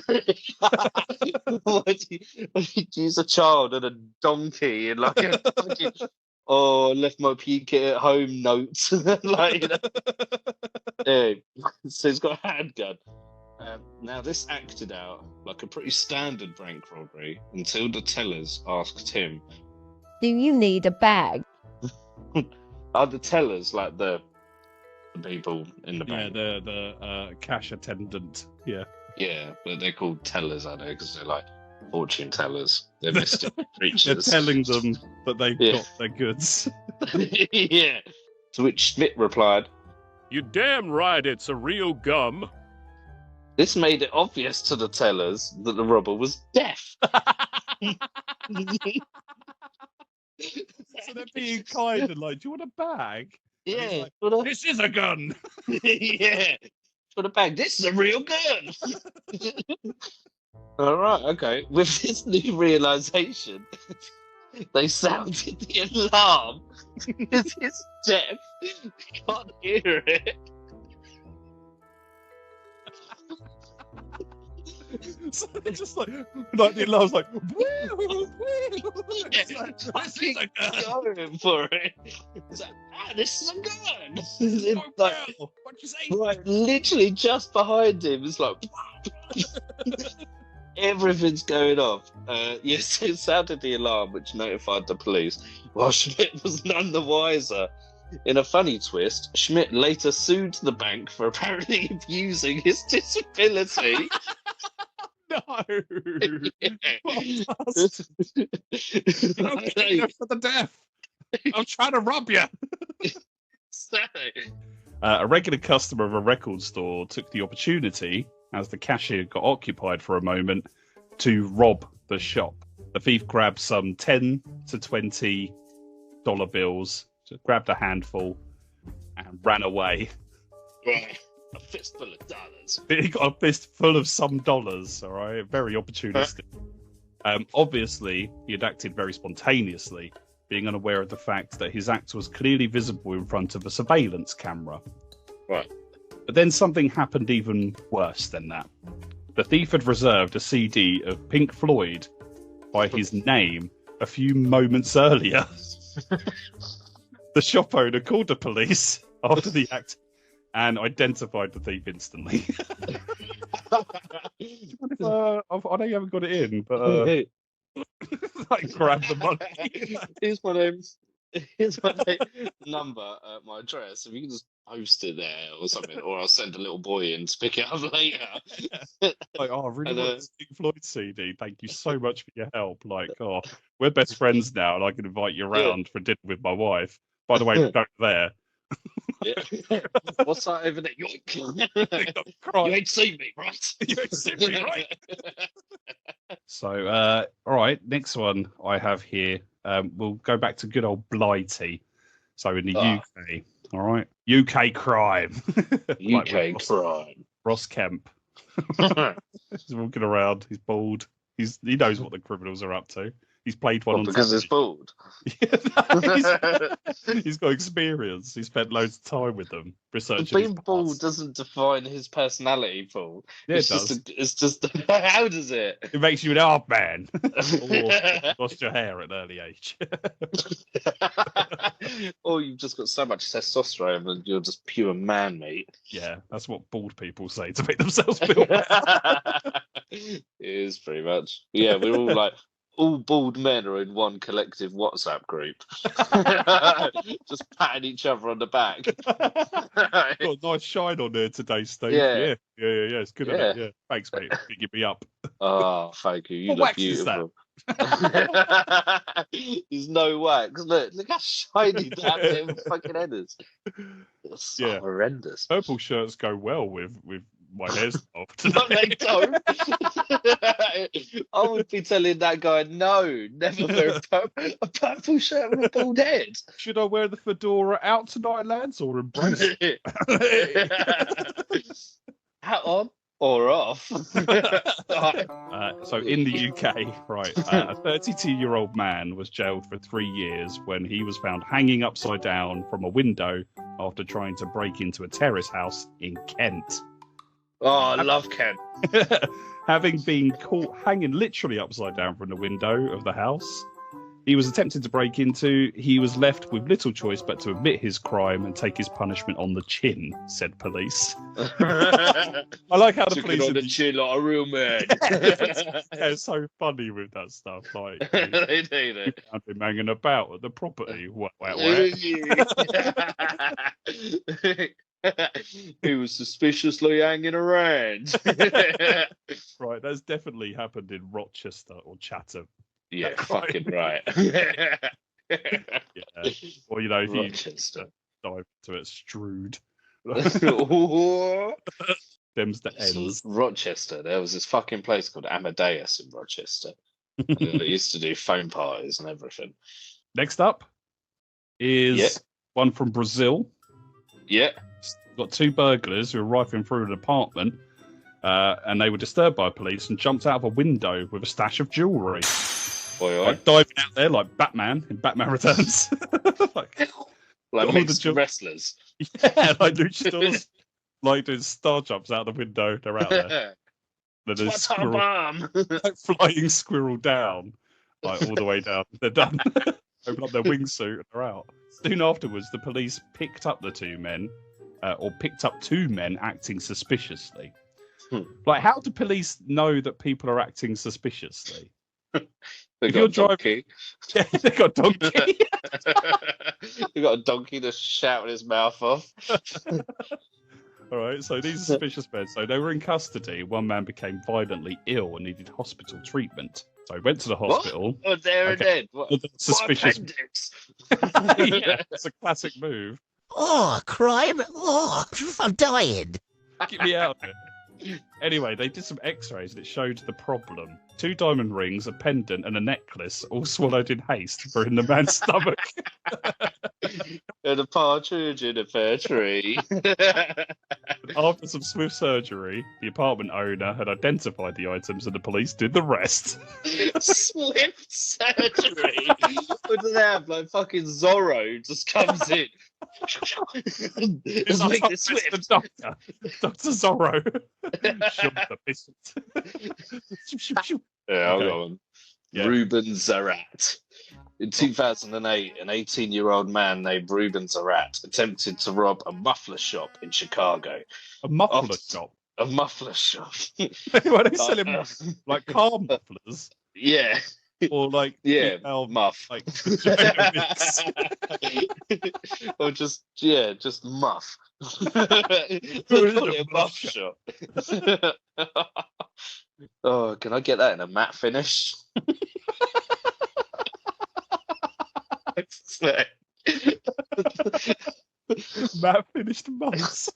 Why do you use a child and a donkey and like a fucking, left my PK at home note. Like, yeah. So he's got a handgun. Now, this acted out like a pretty standard bank robbery until the tellers asked him, Do you need a bag? are the tellers like the people in the bank? Yeah, the cash attendant. Yeah. Yeah, but they're called tellers, are they? Because they're like fortune tellers. They're mystic creatures. They're telling them that they've got their goods. Yeah. To which Schmidt replied, You damn right it's a real gum. this made it obvious to the tellers that the robber was deaf. So they're being kind and like, do you want a bag? And he's Yeah. like, this is a gun. Yeah. For the bag, this is a real gun. All right, okay. With this new realization, they sounded the alarm because it's deaf. Can't hear it. So they're just like the alarm's like, It's like, fucking going for it. It's like, this is a gun. It's like, what'd you say? right, literally just behind him. It's like, everything's going off. Yes, it sounded the alarm, which notified the police. While Schmidt was none the wiser. In a funny twist, Schmidt later sued the bank for apparently abusing his disability. No. Yeah. Okay, for the deaf. I'm trying to rob you. So, A regular customer of a record store took the opportunity, as the cashier got occupied for a moment, to rob the shop. The thief grabbed some $10 to $20 bills, grabbed a handful, and ran away. right, a fistful of dollars. He got a fist full of some dollars, all right? Very opportunistic. Obviously, he had acted very spontaneously, being unaware of the fact that his act was clearly visible in front of a surveillance camera. Right. But then something happened even worse than that. The thief had reserved a CD of Pink Floyd by his name a few moments earlier. The shop owner called the police after the act and identified the thief instantly. I know you haven't got it in, but like grab the money. Here's my number at my address. If you can just post it there or something, or I'll send a little boy in to pick it up later. Like, oh, I really want this Pink Floyd CD. Thank you so much for your help. Like, oh, we're best friends now, and I can invite you around for dinner with my wife. By the way, go there. Yeah. What's that over there? Yoink. You ain't seen me, right? You ain't seen me, right? So, all right, next one I have here. We'll go back to good old Blighty. So in the UK, all right, UK crime. UK crime. Ross Kemp. He's walking around. He's bald. He knows what the criminals are up to. He's played one on because TV. it's bald. He's got experience. He spent loads of time with them researching. Being bald doesn't define his personality, Paul. Yeah, it's it does. It's just how does it? It makes you an hard man. Or lost your hair at an early age. Or you've just got so much testosterone and you're just pure man, mate. Yeah, that's what bald people say to make themselves feel better. It is pretty much. Yeah, we're all like, all bald men are in one collective WhatsApp group. Just patting each other on the back. Got a nice shine on there today, Steve. Yeah. Yeah. It's good, isn't it? Yeah. Thanks, mate. Picking me up. Oh, thank you. You What look wax is that? beautiful. There's no wax. Look how shiny that little fucking head is. It's so Yeah. horrendous. Purple shirts go well with my hairstyle No, today. they don't. I would be telling that guy, no, never wear a purple shirt with a bald head. Should I wear the fedora out tonight, lads, or embrace it? Hat on or off? So in the UK, right, a 32-year-old man was jailed for 3 years when he was found hanging upside down from a window after trying to break into a terrace house in Kent. Oh, I love Ken. Having been caught hanging literally upside down from the window of the house he was attempting to break into, he was left with little choice but to admit his crime and take his punishment on the chin, said police. I like how the Took police it on the chin like a real man. It's so funny with that stuff. Like They do. found him hanging about at the property. What? He was suspiciously hanging around. Right, that's definitely happened in Rochester or Chatham. Yeah, That fucking crime. right. Yeah. Or, you know, if you Rochester. dive to it, Strood. Ooh. Them's the ends. Rochester. There was this fucking place called Amadeus in Rochester. And they used to do phone parties and everything. Next up is one from Brazil. Yeah. We've got two burglars who were rifling through an apartment, and they were disturbed by police and jumped out of a window with a stash of jewellery. Like diving out there like Batman in Batman Returns. like mixed wrestlers. Yeah, like luchadors. Like doing star jumps out the window. They're out there. Then there's squirrel, like flying squirrel down, like all the way down. They're done. Open up their wingsuit and they're out. Soon afterwards, the police picked up the two men, or picked up two men acting suspiciously. Like, how do police know that people are acting suspiciously? They got a donkey. Yeah, they got a donkey. They got a donkey that's shouting his mouth off. All right, so these are suspicious men. So they were in custody. One man became violently ill and needed hospital treatment. So he went to the hospital. What? Oh, there and then. What? Suspicious. Yeah, it's a classic move. Oh, crime! Oh, I'm dying. Get me out of it. Anyway, they did some x-rays and it showed the problem. 2 diamond rings, a pendant and a necklace, all swallowed in haste, were in the man's stomach. And a partridge in a pear tree. After some swift surgery, the apartment owner had identified the items and the police did the rest. Swift surgery? What do they have? Like fucking Zorro just comes in. Let's make this swift. Dr. Zorro. Shoot the biscuit. Yeah, I'll Okay. go on. Yeah. Ruben Zarat. In 2008, an 18-year-old man named Ruben Zarat attempted to rob a muffler shop in Chicago. A muffler shop? A muffler shop. Why are they selling like car mufflers? Yeah. Or like muff. Like or just muff. A muff shop. Oh, can I get that in a matte finish? Matt finished muffs.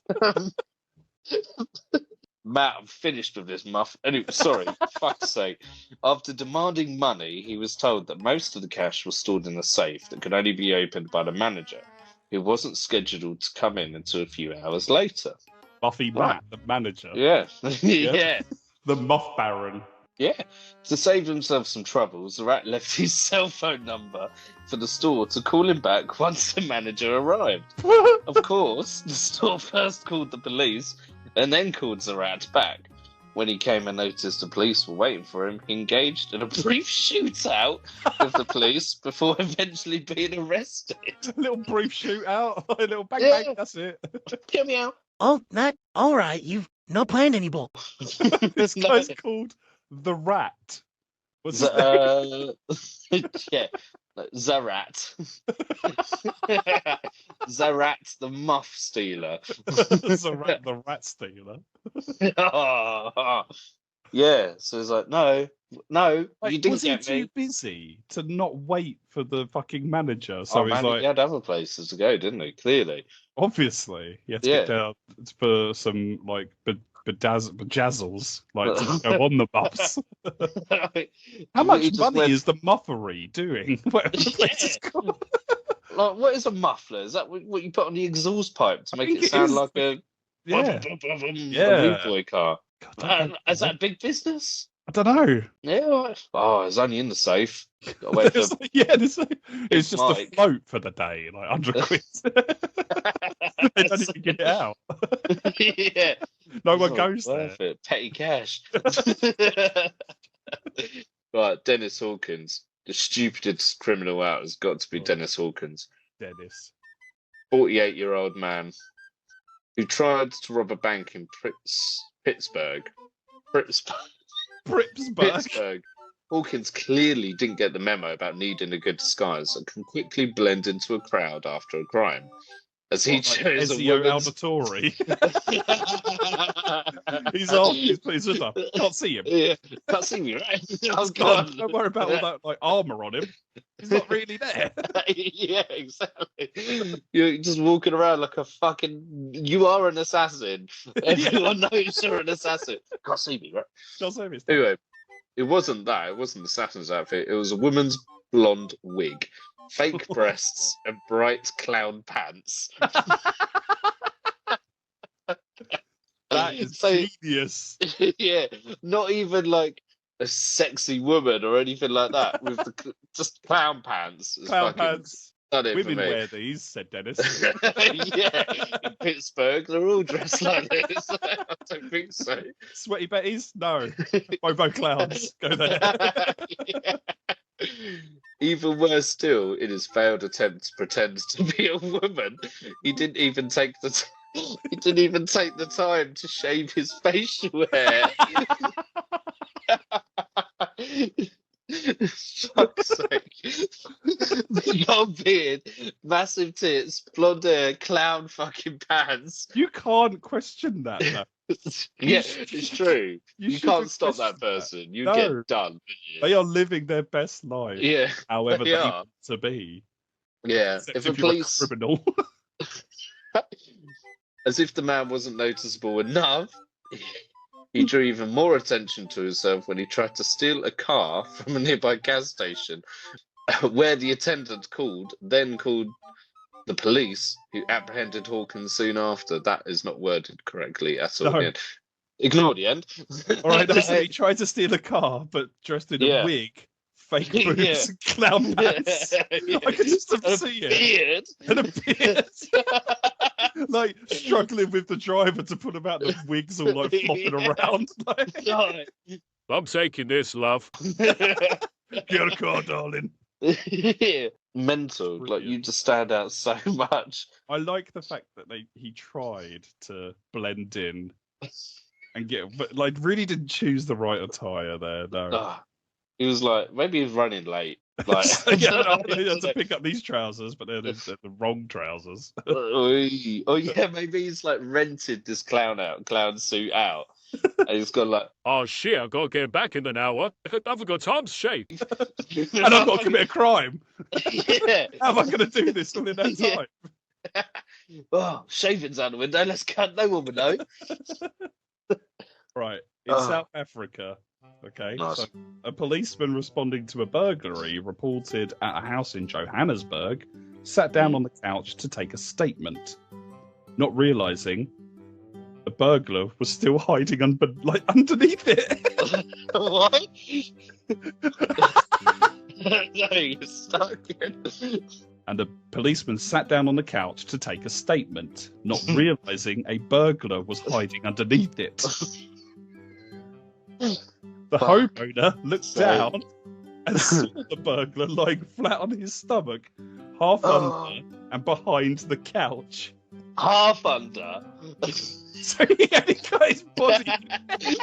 Matt, I'm finished with this muff. Anyway, sorry, fuck's sake. After demanding money, he was told that most of the cash was stored in a safe that could only be opened by the manager, who wasn't scheduled to come in until a few hours later. Buffy Matt, the manager. Yeah. Yeah. The Muff Baron. Yeah. To save himself some trouble, Zarat left his cell phone number for the store to call him back once the manager arrived. Of course, the store first called the police and then called Zarat back. When he came and noticed the police were waiting for him, he engaged in a brief shootout with the police before eventually being arrested. A little brief shootout, a little bang bang, that's it. Get me out. Oh, that all right. You've no plan anymore. This guy's called The Rat. What's his name? Yeah, Zarat. Zarat the muff stealer. Zarat the rat stealer. Yeah, so he's like, no, Like, you didn't was he get too me. busy to not wait for the fucking manager? So Oh, he's man, like, he had other places to go, didn't he? Clearly. obviously, he had to get down for some like bejazzles, like to go on the bus. How much money is the muffery doing? Whatever the place is called. Like, what is a muffler? Is that what you put on the exhaust pipe to make think it it sound is. like a Yeah. a rude boy car? Is that big business? I don't know. Yeah. Oh, it's only in the safe. Got to wait for It's just Mike. a float for the day, like 100 quid. They don't even get it out. Yeah. No one It's not goes there. worth it. Petty cash. Right, Dennis Hawkins. The stupidest criminal out has got to be Dennis Hawkins. Dennis. 48-year-old man who tried to rob a bank in Pittsburgh. Hawkins clearly didn't get the memo about needing a good disguise and can quickly blend into a crowd after a crime. As he chose a Ezio woman's... Auditore. He's off. He's put his hood up. Can't see him. Yeah, can't see me, right? Don't worry about all that like armor on him. He's not really there. Yeah, exactly. You're just walking around like a fucking. You are an assassin. Everyone knows you're an assassin. Can't see me, right? Can't say me. Anyway, it wasn't that. It wasn't the assassin's outfit. It was a woman's blonde wig, fake breasts, and bright clown pants. That is So- genius. Yeah, not even like a sexy woman or anything like that. With just clown pants. It's Clown fucking pants. done it Women for me. wear these, said Dennis. Yeah, in Pittsburgh, they're all dressed like this. I don't think so. Sweaty Betties? No. Bobo clowns. Go there. Yeah. Even worse still, in his failed attempt to pretend to be a woman, he didn't even take the time to shave his facial hair. Fuck's sake. Big old beard, massive tits, blonde hair, clown fucking pants. You can't question that, though. Yeah, it's true. You can't shouldn't stop that question person. You No. get done. They are living their best life, Yeah, however they they are. want to be. Yeah. Except If a you're police, a criminal. as if the man wasn't noticeable enough, he drew even more attention to himself when he tried to steal a car from a nearby gas station, where the attendant then called the police, who apprehended Hawkins soon after. That is not worded correctly at all. No. Again. Ignore the end. All right, no, so he tried to steal a car, but dressed in a Yeah. wig, fake boobs, Yeah. and clown pants. Yeah. I could just see it. Beard. And a beard. Like, struggling with the driver to put him out, the wigs all like flopping Yeah. around. Like, God. I'm taking this, love. get a car, darling. Yeah. Mental. Like, you Brilliant. just stand out so much. I like the fact that he tried to blend in and but like really didn't choose the right attire there. No. Ah, he was like, maybe he was running late. Like, Yeah, I had to pick up these trousers, but they're the wrong trousers. Oh yeah, maybe he's like rented this clown suit out, and he's got like, Oh shit, I gotta get back in an hour. I haven't got time to shave. And I've got to commit a crime. Yeah. How am I going to do this all in that Yeah. time? Oh, shaving's out the window. Let's cut. No one would know. Right. In Oh. South Africa, okay, Nice. so a policeman responding to a burglary reported at a house in Johannesburg sat down on the couch to take a statement, not realizing the burglar was still hiding underneath it. What? No, you're stuck. And the policeman sat down on the couch to take a statement, not realizing a burglar was hiding underneath it. The Fuck. homeowner looked So- down and saw the burglar lying flat on his stomach, half Oh. under and behind the couch. Half under. So he had got his body, his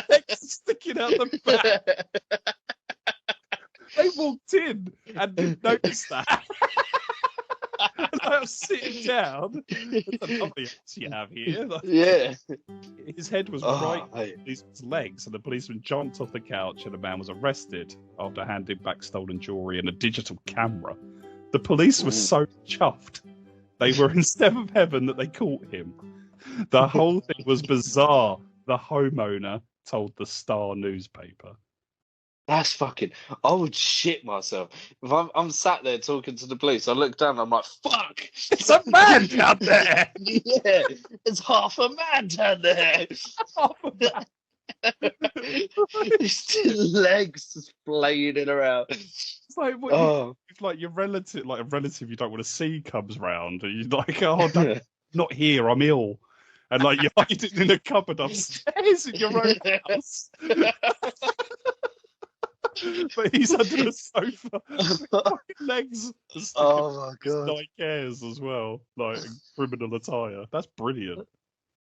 legs sticking out the back. They walked in and didn't notice that. And I was sitting down. That's a lovely house you have here. Like, Yeah. his head was Oh, right mate. on his legs, and the policeman jumped off the couch, and the man was arrested after handing back stolen jewelry and a digital camera. The police were so chuffed. They were in seventh heaven that they caught him. The whole thing was bizarre. The homeowner told the Star newspaper. That's fucking. I would shit myself if I'm sat there talking to the police. I look down. I'm like, fuck. It's a man down there. Yeah, it's half a man down there. Half of that. His legs just flailing around. It's like what Oh, if like your relative, like a relative you don't want to see, comes round, and you're like, "Oh, don't, not here. I'm ill," and like you hide it in a cupboard upstairs in your own house. But he's under the sofa. Fucking legs are sticking oh my god. like hairs as well, like in criminal attire. That's brilliant.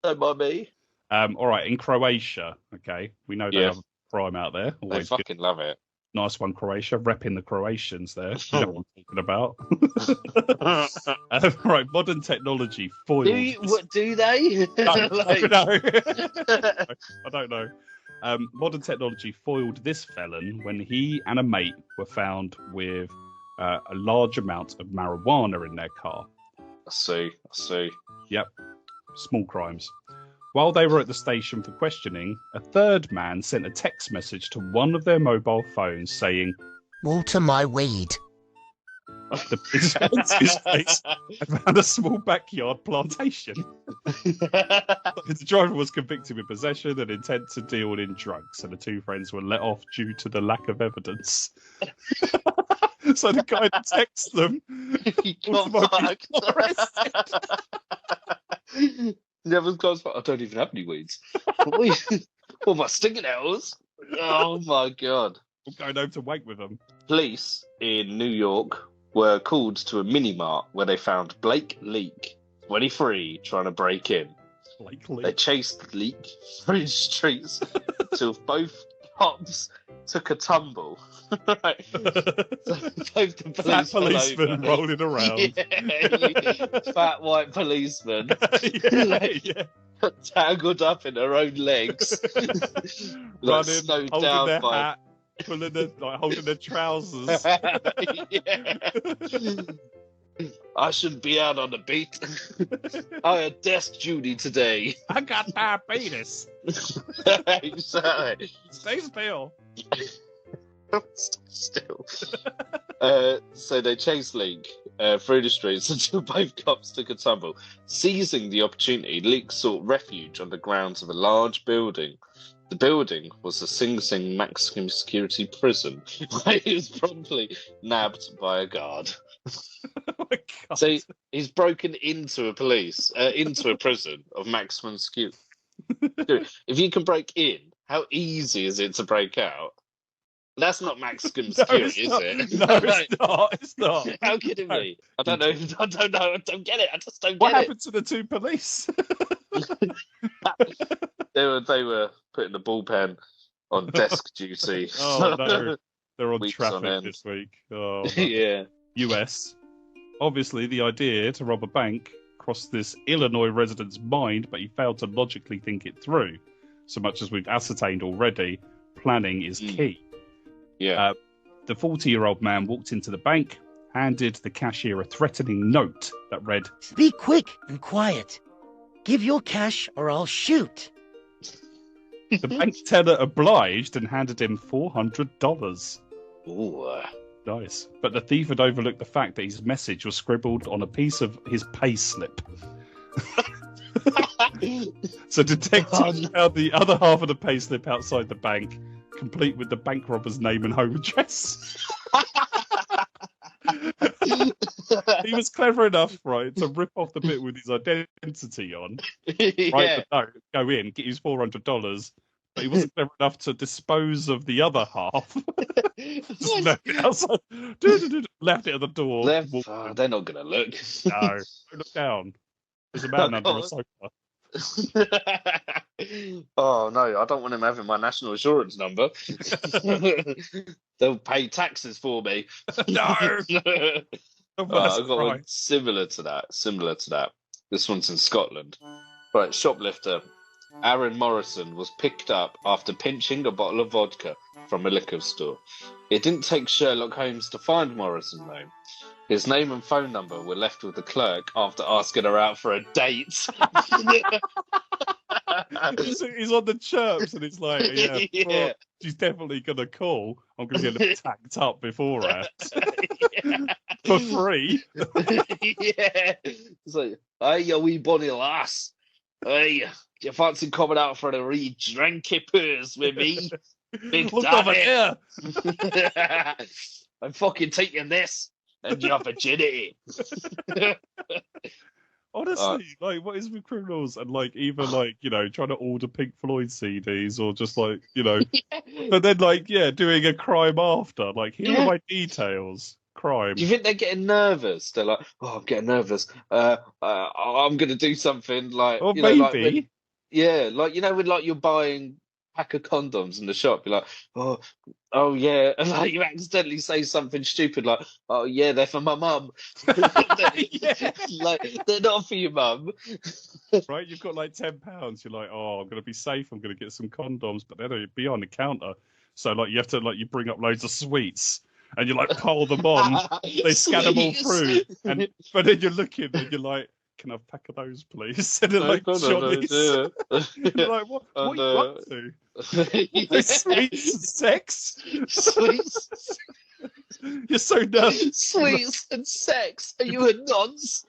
Don't mind me. All right, in Croatia, okay, we know they Yeah. have crime out there. They Always good. fucking love it. Nice one, Croatia, repping the Croatians there. You know what I'm talking about. Right, modern technology foiled. Do they? No, Like- no. I don't know. Modern technology foiled this felon when he and a mate were found with a large amount of marijuana in their car. I see. Yep, small crimes. While they were at the station for questioning, a third man sent a text message to one of their mobile phones saying, Water my weed. the police went to his place and found a small backyard plantation. The driver was convicted with possession and intent to deal in drugs, and the two friends were let off due to the lack of evidence. So the guy that texts them He got fucked. Never got fucked. I don't even have any weeds. What my stinging arrows? Oh my god. I'm going home to wank with them. Police in New York were called to a mini-mart where they found Blake Leak, 23, trying to break in. They chased Leak through the streets until both cops took a tumble. Right. So both the Fat policeman rolling around. Yeah, fat white policeman. Yeah. Tangled up in their own legs. Running, snowed holding down their by... hat, pulling their, holding their trousers. I shouldn't be out on the beat. I had desk duty today. I got diabetes. Exactly. Stay still. Still. So they chased Leak through the streets until both cops took a tumble. Seizing the opportunity, Leak sought refuge on the grounds of a large building. The building was the Sing Sing maximum security prison, where he was promptly nabbed by a guard. Oh my God. So he's broken into a prison of maximum security. If you can break in, how easy is it to break out? That's not maximum security, is it? No, it's not. It's not. How could it be? I don't know. I don't get it. I just don't get What it. happened to the two police? They were putting the bullpen on desk duty. Oh no, they're on Weeks traffic on end. this week. Oh, no. Yeah. US. Obviously, the idea to rob a bank crossed this Illinois resident's mind, but he failed to logically think it through. So much as we've ascertained already, planning is key. Yeah. The 40-year-old man walked into the bank, handed the cashier a threatening note that read, Be quick and quiet. Give your cash or I'll shoot. the bank teller obliged and handed him $400. Ooh. Nice. But the thief had overlooked the fact that his message was scribbled on a piece of his pay slip. So detectives found the other half of the pay slip outside the bank, complete with the bank robber's name and home address. He was clever enough, right, to rip off the bit with his identity on, write the note, go in, get his $400, but he wasn't clever enough to dispose of the other half. Just left it outside. Left it at the door. They're not going to look. No, look down. There's a man under a sofa. Oh no, I don't want him having my national insurance number. They'll pay taxes for me. No. I've got one similar to that. This one's in Scotland. Right, shoplifter Aaron Morrison was picked up after pinching a bottle of vodka from a liquor store. It didn't take Sherlock Holmes to find Morrison, though. His name and phone number were left with the clerk after asking her out for a date. He's on the chirps and it's like, yeah. She's definitely going to call. I'm going to get them tacked up beforehand. For free. Yeah. It's like, hey, you wee bonny lass. Hey, do you fancy coming out for a wee drinky poos with me? Big Look over here. I'm fucking taking this and your virginity. Honestly, like, what is with criminals and like even like, you know, trying to order Pink Floyd CDs or just like, you know, but then like, doing a crime after. Like, here are my details. Crime. Do you think they're getting nervous? They're like, oh, I'm getting nervous. I'm gonna do something like, or you maybe. know, like when, like, you know, when like you're buying a pack of condoms in the shop, you're like, oh yeah, and like you accidentally say something stupid like, oh yeah, they're for my mum. Like, they're not for your mum. Right, you've got like £10. You're like, oh, I'm gonna be safe. I'm gonna get some condoms, but they'll be on the counter. So like you have to like you bring up loads of sweets. and you like pile them on. They scan them all through, but then you're looking and you're like, "Can I have a pack of those, please?" And they're like, "Johnny's." You're like, "What are you up to? Sweets and sex? Sweets, You're so nervous." sweets and sex. Are you a nonce?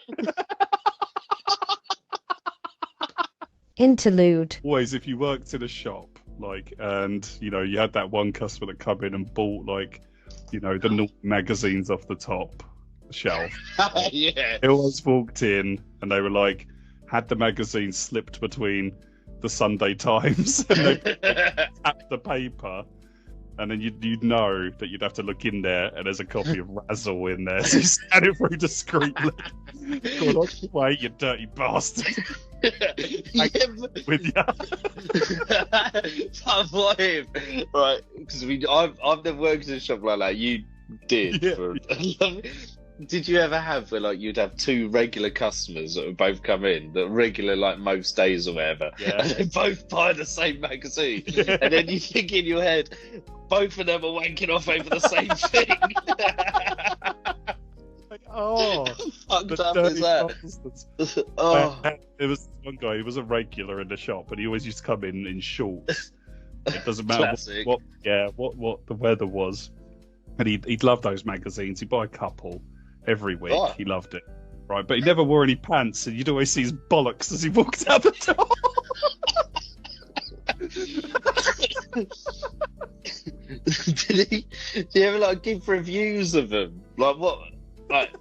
Interlude. Always, if you worked in a shop, like, and you know, you had that one customer that come in and bought, like, you know, the naughty magazines off the top shelf. Yeah. They always walked in and they were like, had the magazine slipped between the Sunday Times and they tapped the paper, and then you'd know that you'd have to look in there and there's a copy of Razzle in there, so you scan it through discreetly. God, off the way, you dirty bastard. With you. Right, because I've never worked in a shop like that. You did. Yeah. Did you ever have where like you'd have two regular customers that would both come in, that regular like most days or whatever, and they both buy the same magazine, and then you think in your head, both of them are wanking off over the same thing. Oh, fucked up is that? Oh, there was one guy. He was a regular in the shop, and he always used to come in shorts. It doesn't matter what the weather was, and he'd love those magazines. He'd buy a couple every week. Oh. He loved it, right? But he never wore any pants, and you'd always see his bollocks as he walked out the door. Did you ever like give reviews of them? Like what? Like,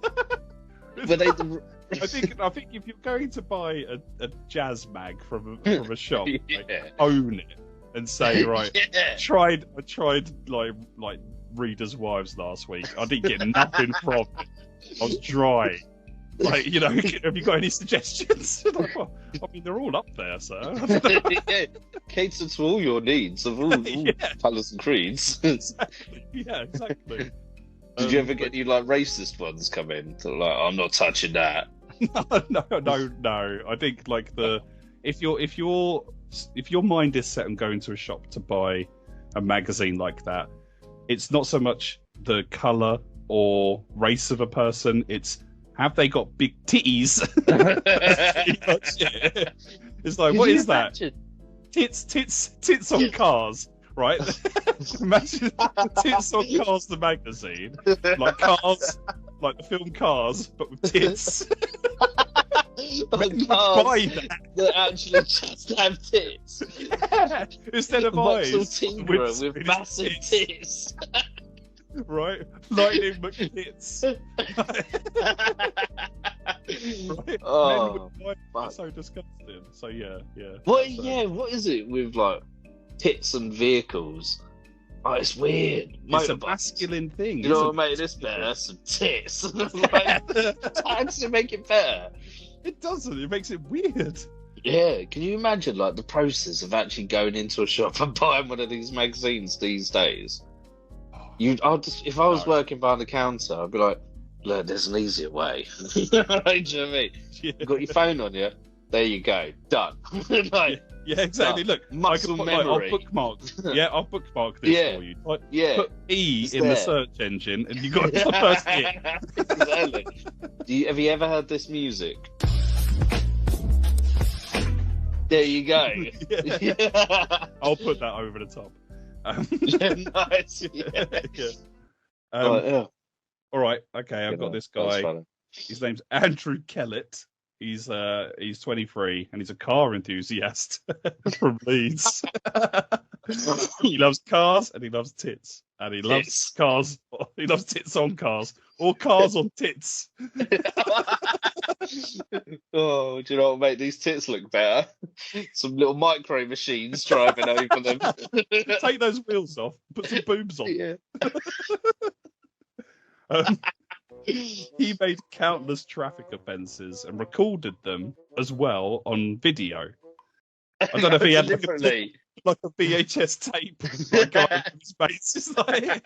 were they? I think if you're going to buy a jazz mag from a shop, like, own it and say, right, I tried like Readers' Wives last week. I didn't get nothing from it. I was dry. Like, you know, have you got any suggestions? Like, well, I mean, they're all up there, sir. Cater to all your needs of all colours and creeds. Exactly. Yeah, exactly. Did you ever get any like racist ones come in? That like, I'm not touching that. No. I think like if your mind is set on going to a shop to buy a magazine like that, it's not so much the colour or race of a person, it's have they got big titties? It's like, what is that? Tits on cars, right? Imagine Tits on Cars, the magazine, like Cars, like the film Cars, but with tits. Cars that actually just have tits. Instead of eyes, with massive tits. Right, Lightning McTits. Right? Oh, that's so disgusting. So yeah. What is it with like tits and vehicles? Oh, it's weird. It's a masculine thing. You know what made this better? Some tits. Like, how does it make it better? It doesn't. It makes it weird. Yeah, can you imagine like the process of actually going into a shop and buying one of these magazines these days? If I was working behind the counter, I'd be like, look, there's an easier way. Do you know what I mean? Yeah. You've got your phone on you. There you go. Done. Like, yeah, exactly. done. Look, Muscle memory. I'll bookmark this for you. Put E in the search engine, and you got the first hit. Exactly. Have you ever heard this music? There you go. Yeah. I'll put that over the top. Nice. Yeah. Yeah. All right. Okay. I've got this guy. His name's Andrew Kellett. He's 23 and he's a car enthusiast from Leeds. He loves cars and he loves tits. And he loves cars. He loves tits on cars or cars on tits. Oh, do you know what make these tits look better? Some little micro machines driving over them. Take those wheels off. Put some boobs on. Yeah. He made countless traffic offences and recorded them as well on video. I don't know if he had like a VHS tape. Like, guy in space. It's like,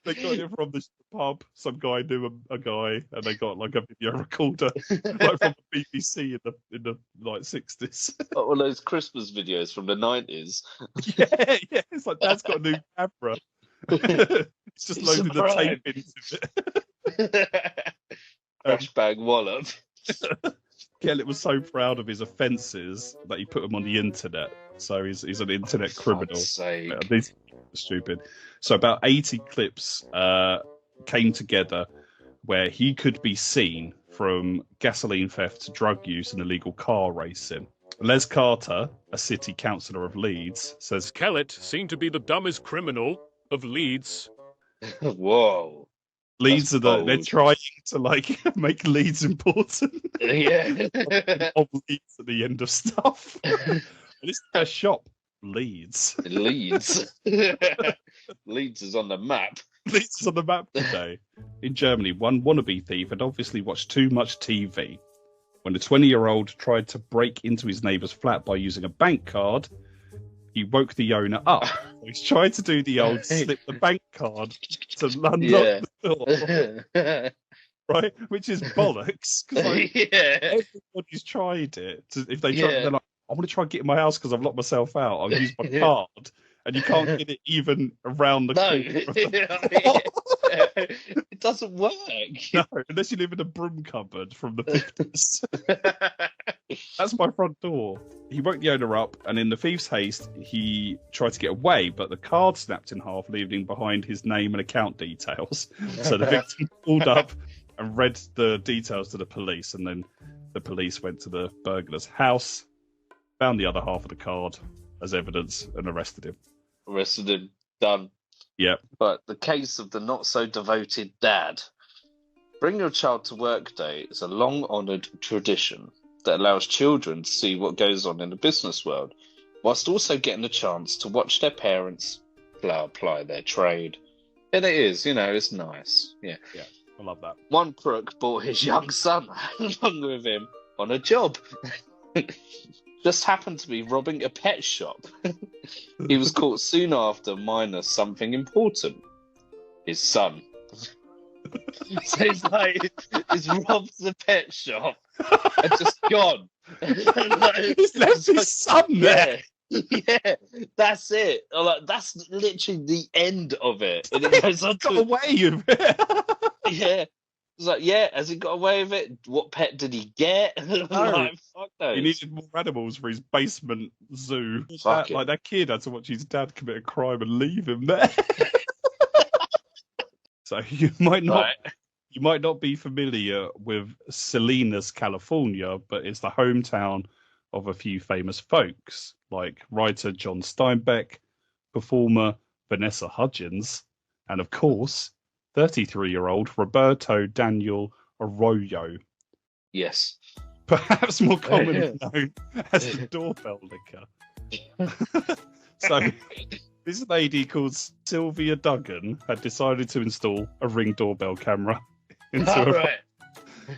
they got it from the pub. Some guy knew a guy, and they got like a video recorder, like from the BBC in the like 60s. All those Christmas videos from the 90s. Yeah. It's like Dad's got a new camera. He's just loading the tape into it. Flashbang wallop. Kellett was so proud of his offences that he put them on the internet. So he's an internet criminal. This is stupid. So about 80 clips came together where he could be seen from gasoline theft to drug use and illegal car racing. Les Carter, a city councillor of Leeds, says Kellett seemed to be the dumbest criminal of Leeds. Whoa. Leeds they're trying to make Leeds important. Yeah. Of Leeds at the end of stuff. This is their shop, Leeds. Leeds. Leeds is on the map. Leeds is on the map today. In Germany, one wannabe thief had obviously watched too much TV. When a 20-year-old tried to break into his neighbour's flat by using a bank card, he woke the owner up. So he's trying to do the old slip the bank card to unlock the door. Right? Which is bollocks. Everybody's tried it. If they try, they're like, I want to try and get in my house because I've locked myself out. I'll use my card. And you can't get it even around the corner. It doesn't work. No, unless you live in a broom cupboard from the 50s. That's my front door. He woke the owner up, and in the thief's haste, he tried to get away, but the card snapped in half, leaving behind his name and account details. So the victim pulled up and read the details to the police, and then the police went to the burglar's house, found the other half of the card as evidence, and arrested him. Arrested him. Done. Yep. But the case of the not-so-devoted dad. Bring Your Child to Work Day is a long-honoured tradition that allows children to see what goes on in the business world, whilst also getting a chance to watch their parents ply their trade. And it is, it's nice. Yeah, I love that. One crook brought his young son along with him on a job. Just happened to be robbing a pet shop. He was caught soon after minus something important. His son. So he's robbed the pet shop and just gone. He's left his son there. Yeah, that's it. That's literally the end of it. And it goes on got away with it. Yeah. It's like, has he got away with it? What pet did he get? Fuck those. He needed more animals for his basement zoo. That kid had to watch his dad commit a crime and leave him there. So you might not be familiar with Salinas, California, but it's the hometown of a few famous folks, like writer John Steinbeck, performer Vanessa Hudgens, and of course, 33-year-old Roberto Daniel Arroyo. Yes. Perhaps more commonly known as the doorbell licker. So, this lady called Sylvia Duggan had decided to install a Ring doorbell camera into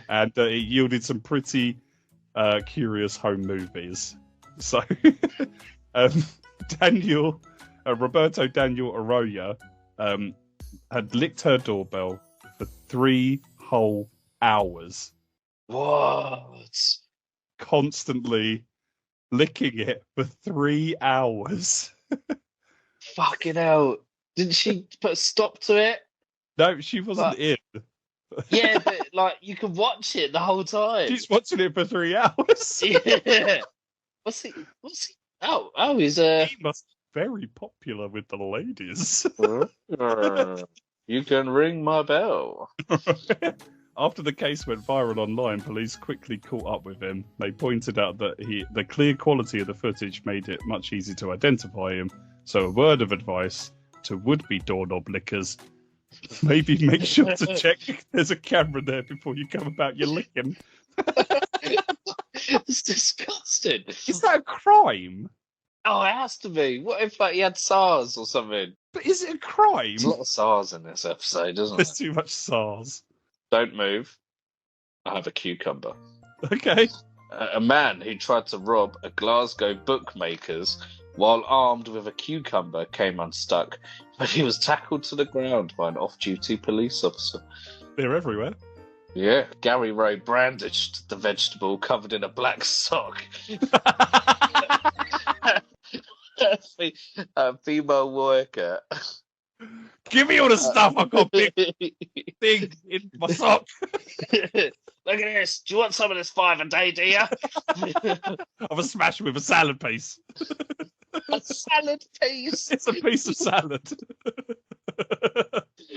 and it yielded some pretty curious home movies. So, Roberto Daniel Arroyo had licked her doorbell for 3 whole hours. What? Constantly licking it for 3 hours. Fucking hell. Didn't she put a stop to it? No, she wasn't in. Yeah, but you can watch it the whole time. She's watching it for 3 hours. Yeah. What's he? Oh, he's He must be very popular with the ladies. You can ring my bell. After the case went viral online, police quickly caught up with him. They pointed out that the clear quality of the footage made it much easier to identify him. So a word of advice to would-be doorknob lickers: maybe make sure to check if there's a camera there before you come about your licking. It's disgusting. Is that a crime? Oh, it has to be. What if he had SARS or something? But is it a crime? There's a lot of SARS in this episode, isn't There's too much SARS. Don't move. I have a cucumber. Okay. A man who tried to rob a Glasgow bookmaker's while armed with a cucumber came unstuck, but he was tackled to the ground by an off-duty police officer. They're everywhere. Yeah, Gary Rowe brandished the vegetable covered in a black sock. A female worker Give me all the stuff. I've got a big thing in my sock. Look at this. Do you want some of this 5 a day, do you? I'm a smash with a salad piece. A salad piece. It's a piece of salad.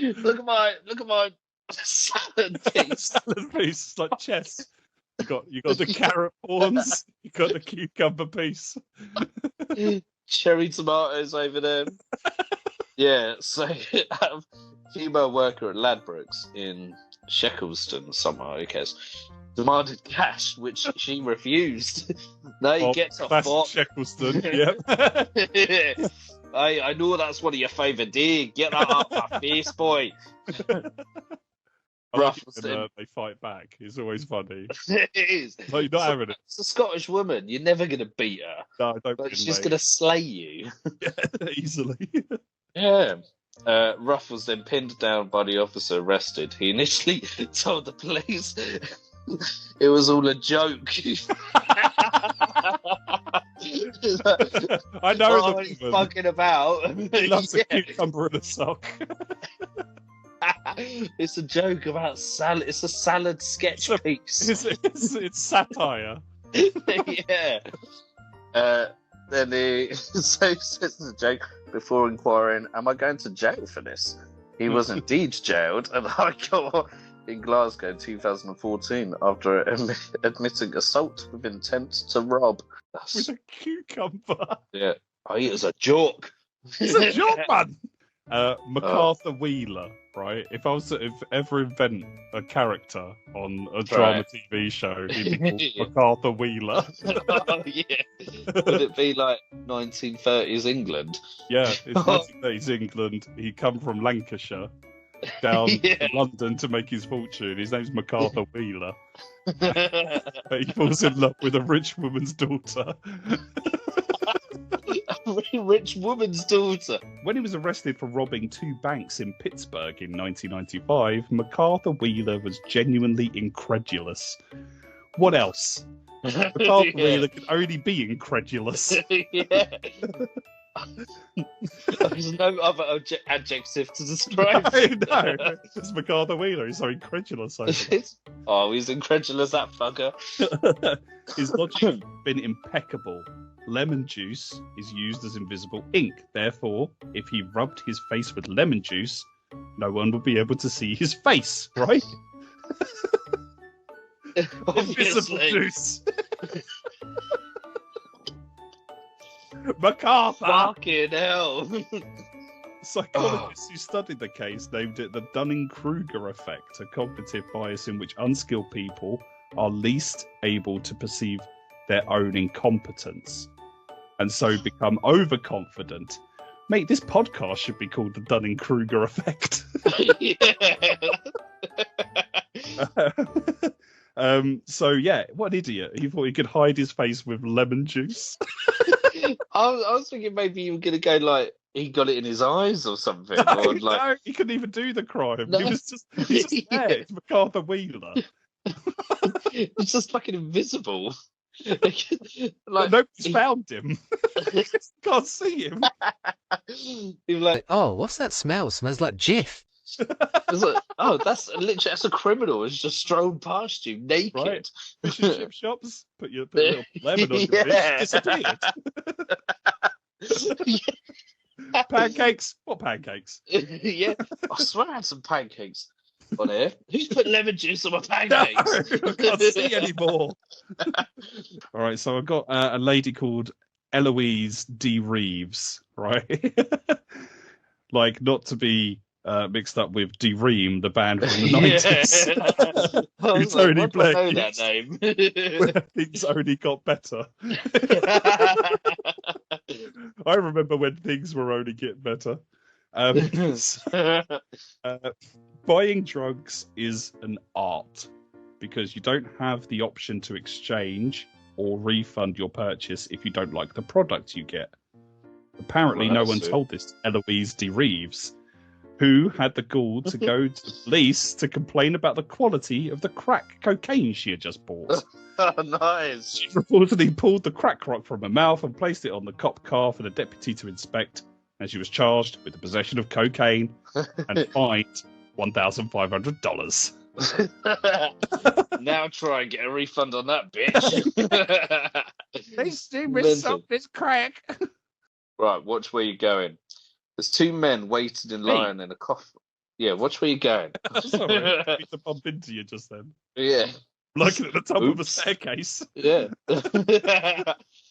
Look at my salad piece. Salad piece. It's like chess. You got the carrot pawns. You got the cucumber piece. Cherry tomatoes over there. Yeah, so female worker at Ladbrokes in Sheckleston, somewhere, who cares, demanded cash, which she refused. No, you get to that's fuck. Sheckleston, yep. I know that's one of your favourite days. Get that out my face, boy. I like it Rough, when, they fight back. It's always funny. It is. No, you're not having it. It's a Scottish woman. You're never going to beat her. No, don't. Like, she's going to slay you. Easily. Yeah. Ruff was then pinned down by the officer arrested. He initially told the police it was all a joke. I know oh, he's fucking about. He loves a cucumber in a sock. It's a joke about salad. It's a salad sketch piece. It's satire. Yeah. Then he says the joke before inquiring, "Am I going to jail for this?" He was indeed jailed at the High Court in Glasgow in 2014 after admitting assault with intent to rob. With a cucumber. Yeah. Oh, it was a joke. It's a joke, man. MacArthur Wheeler, right? If I was to ever invent a character on a drama TV show, he'd be called MacArthur Wheeler. Oh, yeah. Would it be like 1930s England? Yeah, it's 1930s England. He come from Lancashire down to London to make his fortune. His name's MacArthur Wheeler. But he falls in love with a rich woman's daughter. A rich woman's daughter. When he was arrested for robbing 2 banks in Pittsburgh in 1995, MacArthur Wheeler was genuinely incredulous. What else? MacArthur Wheeler could only be incredulous. Yeah. There's no other adjective to describe it. No, it's MacArthur Wheeler. He's so incredulous. Oh, he's incredulous, that fucker. His logic has been impeccable. Lemon juice is used as invisible ink. Therefore, if he rubbed his face with lemon juice, no one would be able to see his face, right? Invisible juice. MacArthur! Fucking hell. Psychologists who studied the case named it the Dunning-Kruger effect, a cognitive bias in which unskilled people are least able to perceive their own incompetence and so become overconfident. Mate, this podcast should be called the Dunning-Kruger effect. So yeah, what an idiot. He thought he could hide his face with lemon juice. I was thinking maybe you were going to go like, he got it in his eyes or something. No, no, he couldn't even do the crime. No. He's just there. It's MacArthur Wheeler. It's just fucking invisible. Like, nobody's found him. Can't see him. He's like, oh, what's that smell? Smells like Jif. It's like, oh, that's a criminal. It's just strolling past you naked. Right. Fish and chip shops. Put a little lemon on your fish. Disappeared. Pancakes? What pancakes? Yeah, I swear I had some pancakes on here. Who's put lemon juice on my pancakes? No, I can't see anymore. All right, so I've got a lady called Eloise D. Reeves, right? Like, not to be mixed up with D-Ream, the band from the 90s. Who's like, only playing that name. Things only got better. I remember when things were only getting better. Buying drugs is an art because you don't have the option to exchange or refund your purchase if you don't like the product you get. Apparently, no one told this to Eloise D. Reeves, who had the gall to go to the police to complain about the quality of the crack cocaine she had just bought. Oh, nice. She reportedly pulled the crack rock from her mouth and placed it on the cop car for the deputy to inspect, and she was charged with the possession of cocaine and fined $1,500. Now try and get a refund on that bitch. They see Mental. something's crack. Right, watch where you're going. There's two men waiting in line in a coffee. Yeah, watch where you're going. Sorry, I didn't mean to bump into you just then. Yeah. Looking at the top of the Oops. staircase. Yeah.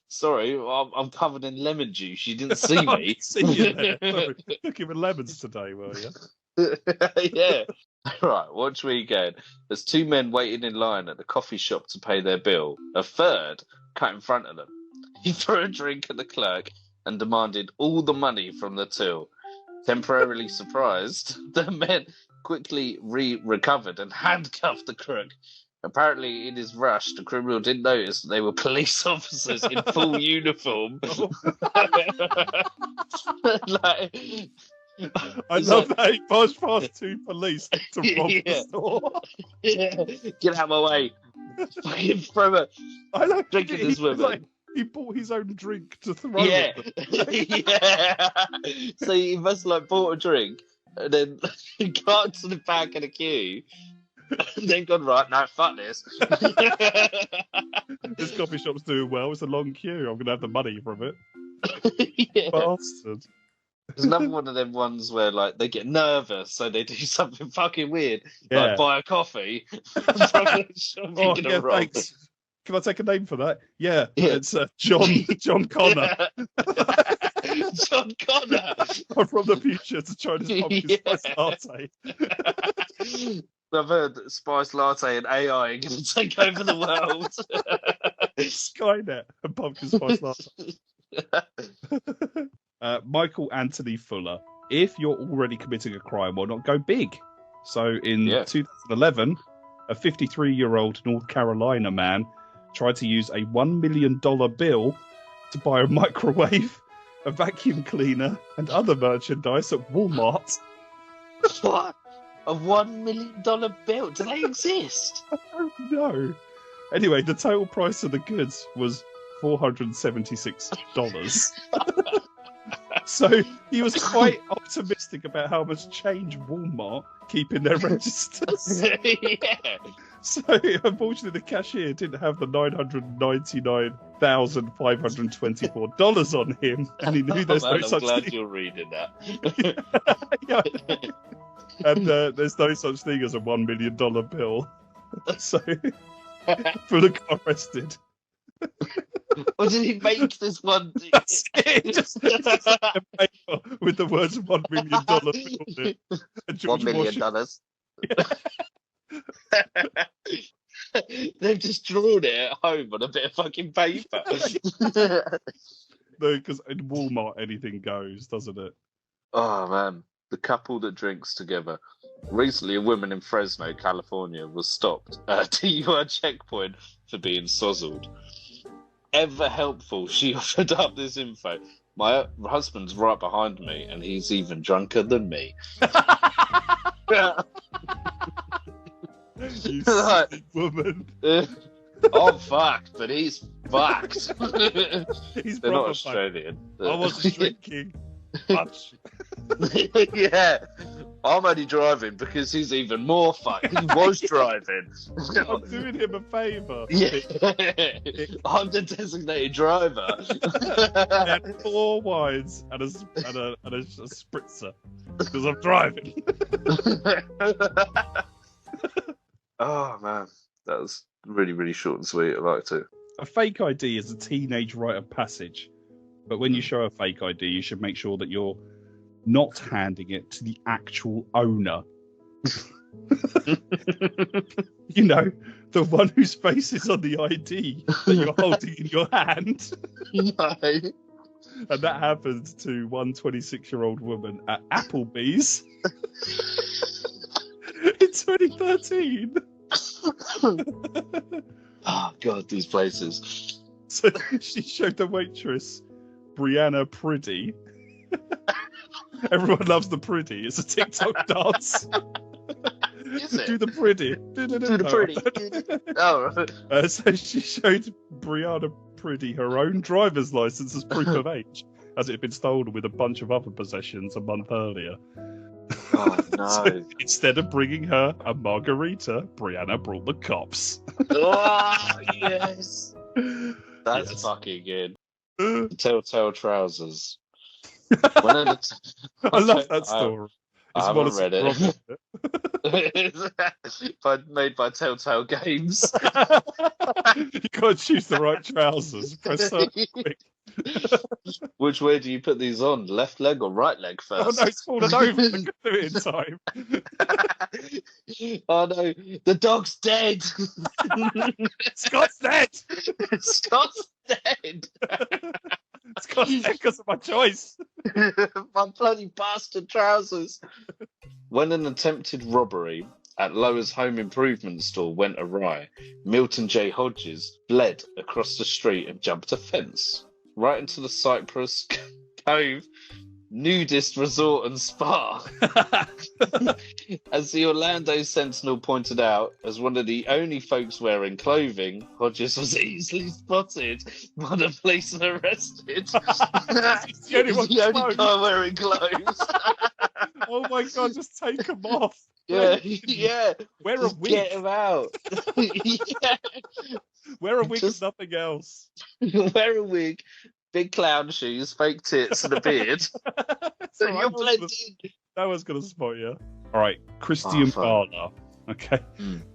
Sorry, I'm covered in lemon juice. You didn't see I me. didn't see you there. Sorry. Cooking with lemons today, were you? Yeah. Right, watch where you're going. There's two men waiting in line at the coffee shop to pay their bill. A third cut in front of them. He threw a drink at the clerk and demanded all the money from the till. Temporarily surprised, the men quickly recovered and handcuffed the crook. Apparently, in his rush, the criminal didn't notice that they were police officers in full uniform. Like, I love that he passed past two police to rob the Yeah. store. Yeah. Get out of my way. Fucking throw a I like drink at this woman. like, he bought his own drink to throw Yeah. at them. Yeah. So he must like bought a drink and then got to the back of the queue and then gone, right, no, fuck this. This coffee shop's doing well. It's a long queue. I'm going to have the money from it. Yeah. Bastard. There's another one of them ones where like they get nervous, so they do something fucking weird, Yeah. like buy a coffee from the shop you're Oh, gonna yeah, rob. thanks. Can I take a name for that? Yeah, Yeah. it's John Connor. John Connor. I'm from the future to try this pumpkin Yeah. spice latte. I've heard that Spice Latte and AI are going to take over the world. Skynet and pumpkin spice latte. Michael Anthony Fuller. If you're already committing a crime, why not go big? So in 2011, a 53-year-old North Carolina man tried to use a $1 million bill to buy a microwave, a vacuum cleaner, and other merchandise at Walmart. What? A $1 million bill? Do they exist? I don't know. Anyway, the total price of the goods was $476. So he was quite optimistic about how much change Walmart keep in their registers. Yeah. So unfortunately, the cashier didn't have the $999,524 on him, and he knew there's no Man, I'm such glad thing. you're reading that. Yeah. And there's no such thing as a $1 million bill. So Fuller got arrested. Or did he make this one? That's it. Just a paper with the words $1 million bill on it. And George $1 million. They've just drawn it at home on a bit of fucking paper. No, because in Walmart anything goes, doesn't it? Oh man, the couple that drinks together. Recently, a woman in Fresno, California, was stopped at a DUI checkpoint for being sozzled. Ever helpful, she offered up this info. My husband's right behind me, and he's even drunker than me. You Like, silly woman. I'm fucked, but he's fucked. He's They're proper not Australian. I wasn't drinking much. Yeah, I'm only driving because he's even more fucked. He was driving. I'm doing him a favour. Yeah, I'm the designated driver. I had 4 wines and a spritzer because I'm driving. Oh man, that was really, really short and sweet. I liked it. A fake ID is a teenage rite of passage, but when you show a fake ID, you should make sure that you're not handing it to the actual owner. You know, the one whose face is on the ID that you're holding in your hand. No. And that happened to one 26-year-old woman at Applebee's in 2013. Oh god, these places. So she showed the waitress Brianna Priddy. Everyone loves the Priddy. It's a TikTok dance. Is it? Do the Priddy. Do the pretty. Oh, right. So she showed Brianna Priddy her own driver's license as proof of age. as it had been stolen with a bunch of other possessions a month earlier. Oh no! So instead of bringing her a margarita, Brianna brought the cops. Oh yes, that's Yes. fucking good. Telltale trousers. I love that story. I It's one haven't of read Robert. Made by Telltale Games. You gotta choose the right trousers. Press search quick. Which way do you put these on? Left leg or right leg Oh first? no, it's fallen over. I couldn't do it in time. Oh no, the dog's dead. Scott's dead. Scott's dead. Scott's dead because of my choice. My bloody bastard trousers. When an attempted robbery at Lower's home improvement store went awry, Milton J. Hodges fled across the street and jumped a fence right into the Cypress Cove nudist resort and spa. As the Orlando Sentinel pointed out, as one of the only folks wearing clothing, Hodges was easily spotted by the police and arrested. He's the only one He's the only clothes. guy wearing clothes. Oh my god, just take them off. Yeah, yeah. Wear a Just wig. get him out. Yeah. Wear a wig Just- and nothing else. Wear a wig, big clown shoes, fake tits, and a beard. So So you're blending. No one's gonna spot you. All right, Christian fuck. Barla. Okay.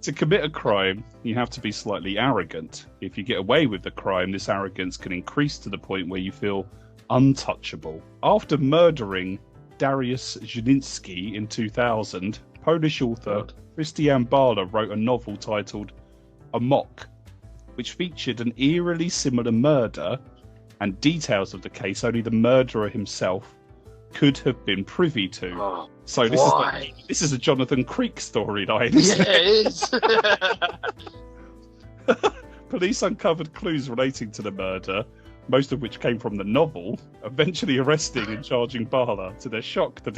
To commit a crime, you have to be slightly arrogant. If you get away with the crime, this arrogance can increase to the point where you feel untouchable. After murdering Dariusz Żulinski in 2000, Polish author Christian Barla wrote a novel titled Amok, which featured an eerily similar murder and details of the case only the murderer himself could have been privy to. Oh, So why? this is a Jonathan Creek storyline. Yeah, it is. Police uncovered clues relating to the murder, most of which came from the novel, eventually arresting and charging Barla. To their shock, they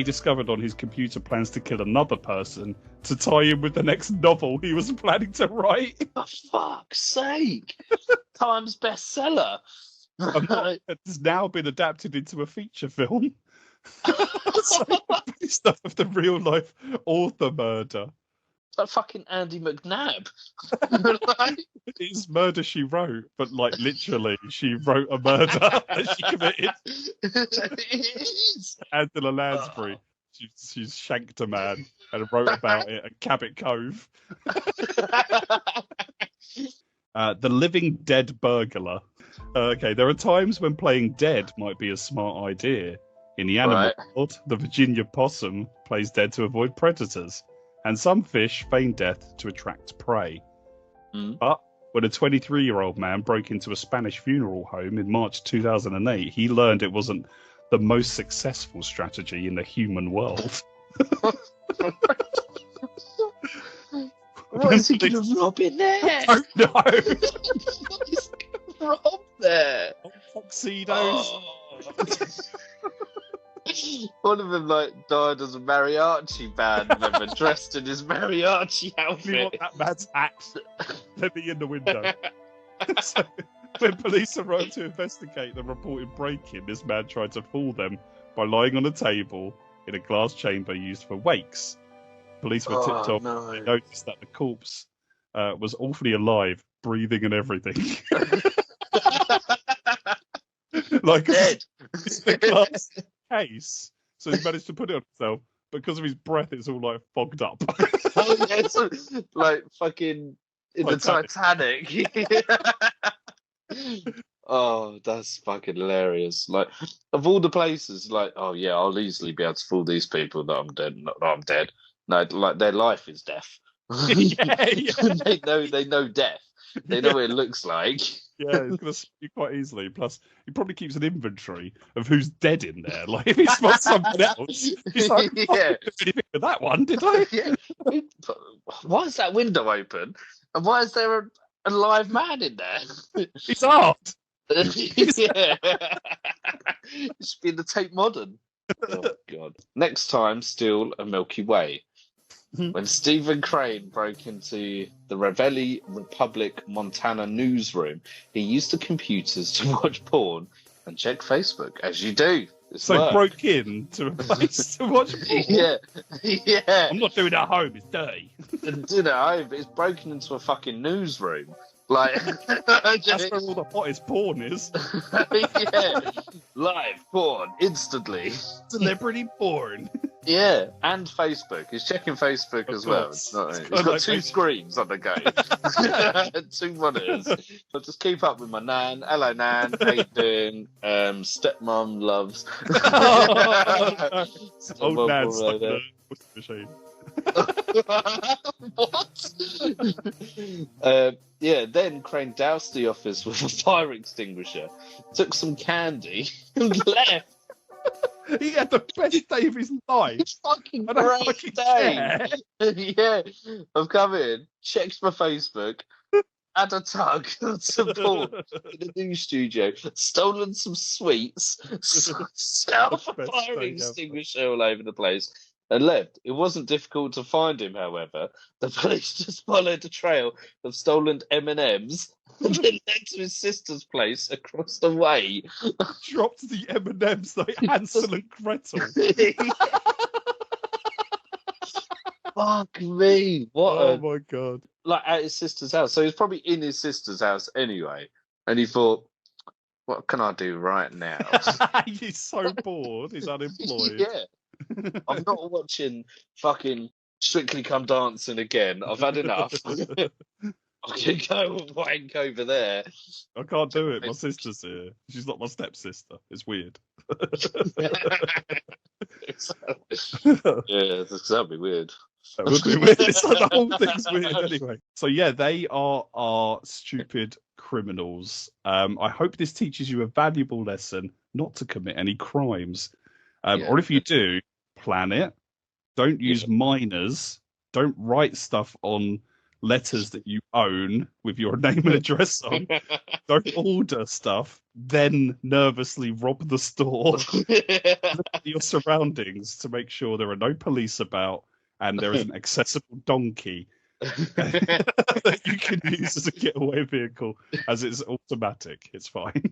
discovered on his computer plans to kill another person to tie in with the next novel he was planning to write. For fuck's sake. Times bestseller. It's now been adapted into a feature film. So, based off of the real life author murder. Like fucking Andy McNabb. Like, It's Murder She Wrote, but like literally, she wrote a murder that she committed. it is. Angela Lansbury. She's shanked a man and wrote about it at Cabot Cove. The Living Dead Burglar. Okay, there are times when playing dead might be a smart idea. In the animal Right. world, the Virginia possum plays dead to avoid predators, and some fish feign death to attract prey. But when a 23-year-old man broke into a Spanish funeral home in March 2008, he learned it wasn't the most successful strategy in the human world. What is he going to rob in there? Oh no! What is he going to rob there? Tuxedos. One of them like died as a mariachi band member dressed in his mariachi Me want outfit. that man's hat. Let me in the window. So, when police arrived to investigate the reported break-in, this man tried to fool them by lying on a table in a glass chamber used for wakes. Police were tipped off. No. They noticed that the corpse was awfully alive, breathing and everything. Like Dead. it's the glass case, so he managed to put it on himself. Because of his breath, it's all like fogged up. Oh, yeah, so, like fucking in the Titanic. Titanic. Oh, that's fucking hilarious. Like, of all the places, like, oh yeah, I'll easily be able to fool these people that I'm dead. No, I'm dead. No, like their life is death. Yeah. They know death. They know what it looks like. Yeah, he's gonna see you quite easily. Plus, he probably keeps an inventory of who's dead in there. Like if he spots someone else, he's like, "Oh, I Yeah. didn't do anything with that one, did I?" Yeah. Why is that window open? And why is there a live man in there? It's art. Yeah. It should be in the Tate Modern. Oh, God. Next time, steal a Milky Way. When Stephen Crane broke into the Ravelli Republic Montana newsroom, he used the computers to watch porn and check Facebook, as you do. It's So work. broke in to a place to watch porn. Yeah. I'm not doing it at home. It's dirty. And did it home, but it's broken into a fucking newsroom. Like, That's where all the hottest porn is. yeah, live porn instantly. Celebrity porn. Yeah, and Facebook. He's checking Facebook Of as well. course. It's not, It's he's kinda got like two Facebook. screens on the go, 2 monitors. So just keep up with my nan. Hello, nan. How you doing? Stepmom loves. Old man Stepmom stuck in there. a washing machine. What? Yeah, then Crane doused the office with a fire extinguisher, took some candy, and left. He had the best day of his life. It's fucking I don't great fucking day. care. Yeah, I've come in, checked my Facebook, had a tug on some porn in the news studio, stolen some sweets, set off a Best fire day extinguisher all over the place, and left. It wasn't difficult to find him, however. The police just followed a trail of stolen M&Ms and then led to his sister's place across the way. Dropped the M&Ms like Hansel and Gretel. Fuck me! Oh my god. Like at his sister's house. So he's probably in his sister's house anyway. And he thought, what can I do right now? He's so bored. He's unemployed. Yeah. I'm not watching fucking Strictly Come Dancing again. I've had enough. I can go and wank over there. I can't do it. My sister's here. She's not my stepsister. It's weird. Yeah, that'd be weird. That would be weird. It's like the whole thing's weird anyway. So yeah, they are our stupid criminals. I hope this teaches you a valuable lesson not to commit any crimes. Or if you do, plan it. Don't use minors. Don't write stuff on letters that you own with your name and address on. Don't order stuff, then nervously rob the store. Look at your surroundings to make sure there are no police about and there is an accessible donkey that you can use as a getaway vehicle, as it's automatic. It's fine.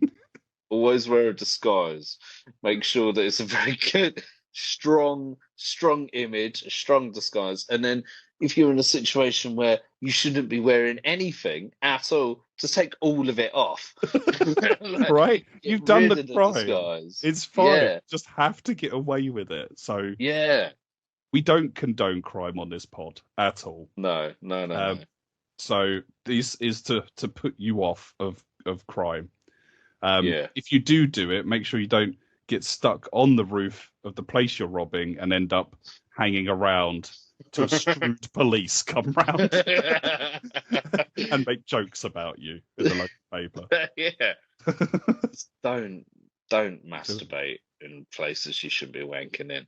Always wear a disguise. Make sure that it's a very good, strong image, a strong disguise. And then if you're in a situation where you shouldn't be wearing anything at all, just take all of it off. Like, right? You've done rid the of crime. disguise. It's fine. Yeah. Just have to get away with it. So Yeah. we don't condone crime on this pod at all. No. So this is to put you off of crime. Yeah. If you do it, make sure you don't get stuck on the roof of the place you're robbing and end up hanging around till shrewd police come round and make jokes about you in the local paper. Yeah. Don't masturbate in places you shouldn't be wanking in.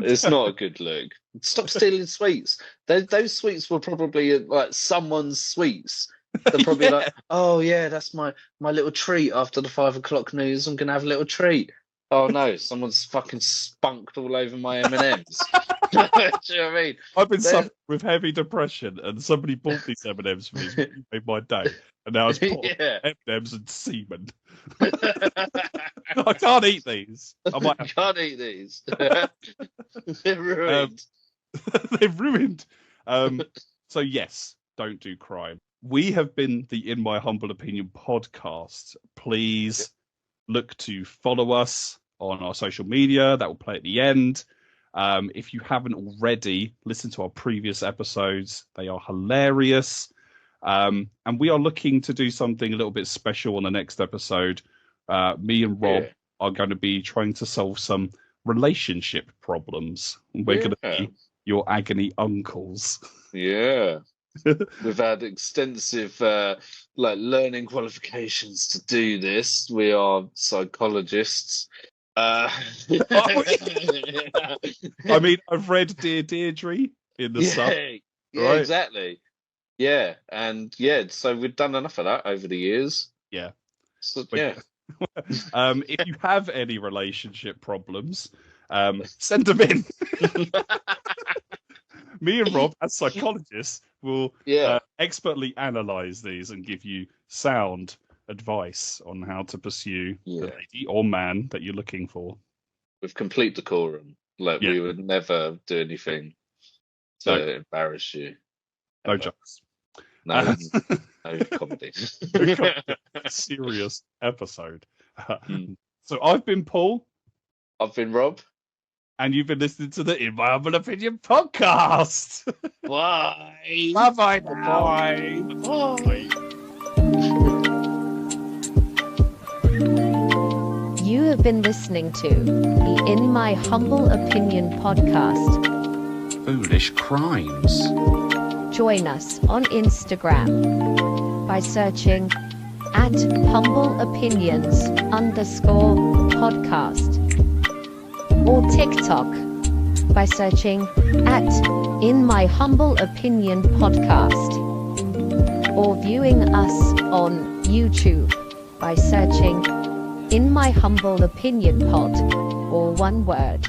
It's not a good look. Stop stealing sweets. Those sweets were probably like someone's sweets. They're probably like, oh yeah, that's my little treat after the 5 o'clock news. I'm gonna have a little treat. Oh no, someone's fucking spunked all over my M&Ms. Do you know what I mean? I've been suffering with heavy depression, and somebody bought these M&Ms for me. It's really made my day, and now it's pot M&Ms and semen. I can't eat these. I can't eat these. They're ruined. They're ruined. So yes, don't do crime. We have been the In My Humble Opinion podcast. Please look to follow us on our social media. That will play at the end. If you haven't already, listen to our previous episodes. They are hilarious. And we are looking to do something a little bit special on the next episode. Me and Rob are going to be trying to solve some relationship problems. We're going to be your agony uncles. Yeah. We've had extensive learning qualifications to do this. We are psychologists. I mean, I've read Dear Deirdre in the sub. Yeah, right? Exactly. Yeah, and so we've done enough of that over the years. Yeah. So, if you have any relationship problems, send them in. Me and Rob, as psychologists, will expertly analyze these and give you sound advice on how to pursue Yeah. the lady or man that you're looking for. With complete decorum. Like, Yeah. we would never do anything to embarrass you. No ever. jokes. No, no comedy. Serious episode. Mm. So I've been Paul, I've been Rob. and you've been listening to the In My Humble Opinion podcast. Bye. Bye-bye. Bye. Bye. You have been listening to the In My Humble Opinion podcast. Foolish crimes. Join us on Instagram by searching @humbleopinions_podcast or TikTok by searching @In My Humble Opinion podcast or viewing us on YouTube by searching In My Humble Opinion Pod, or one word.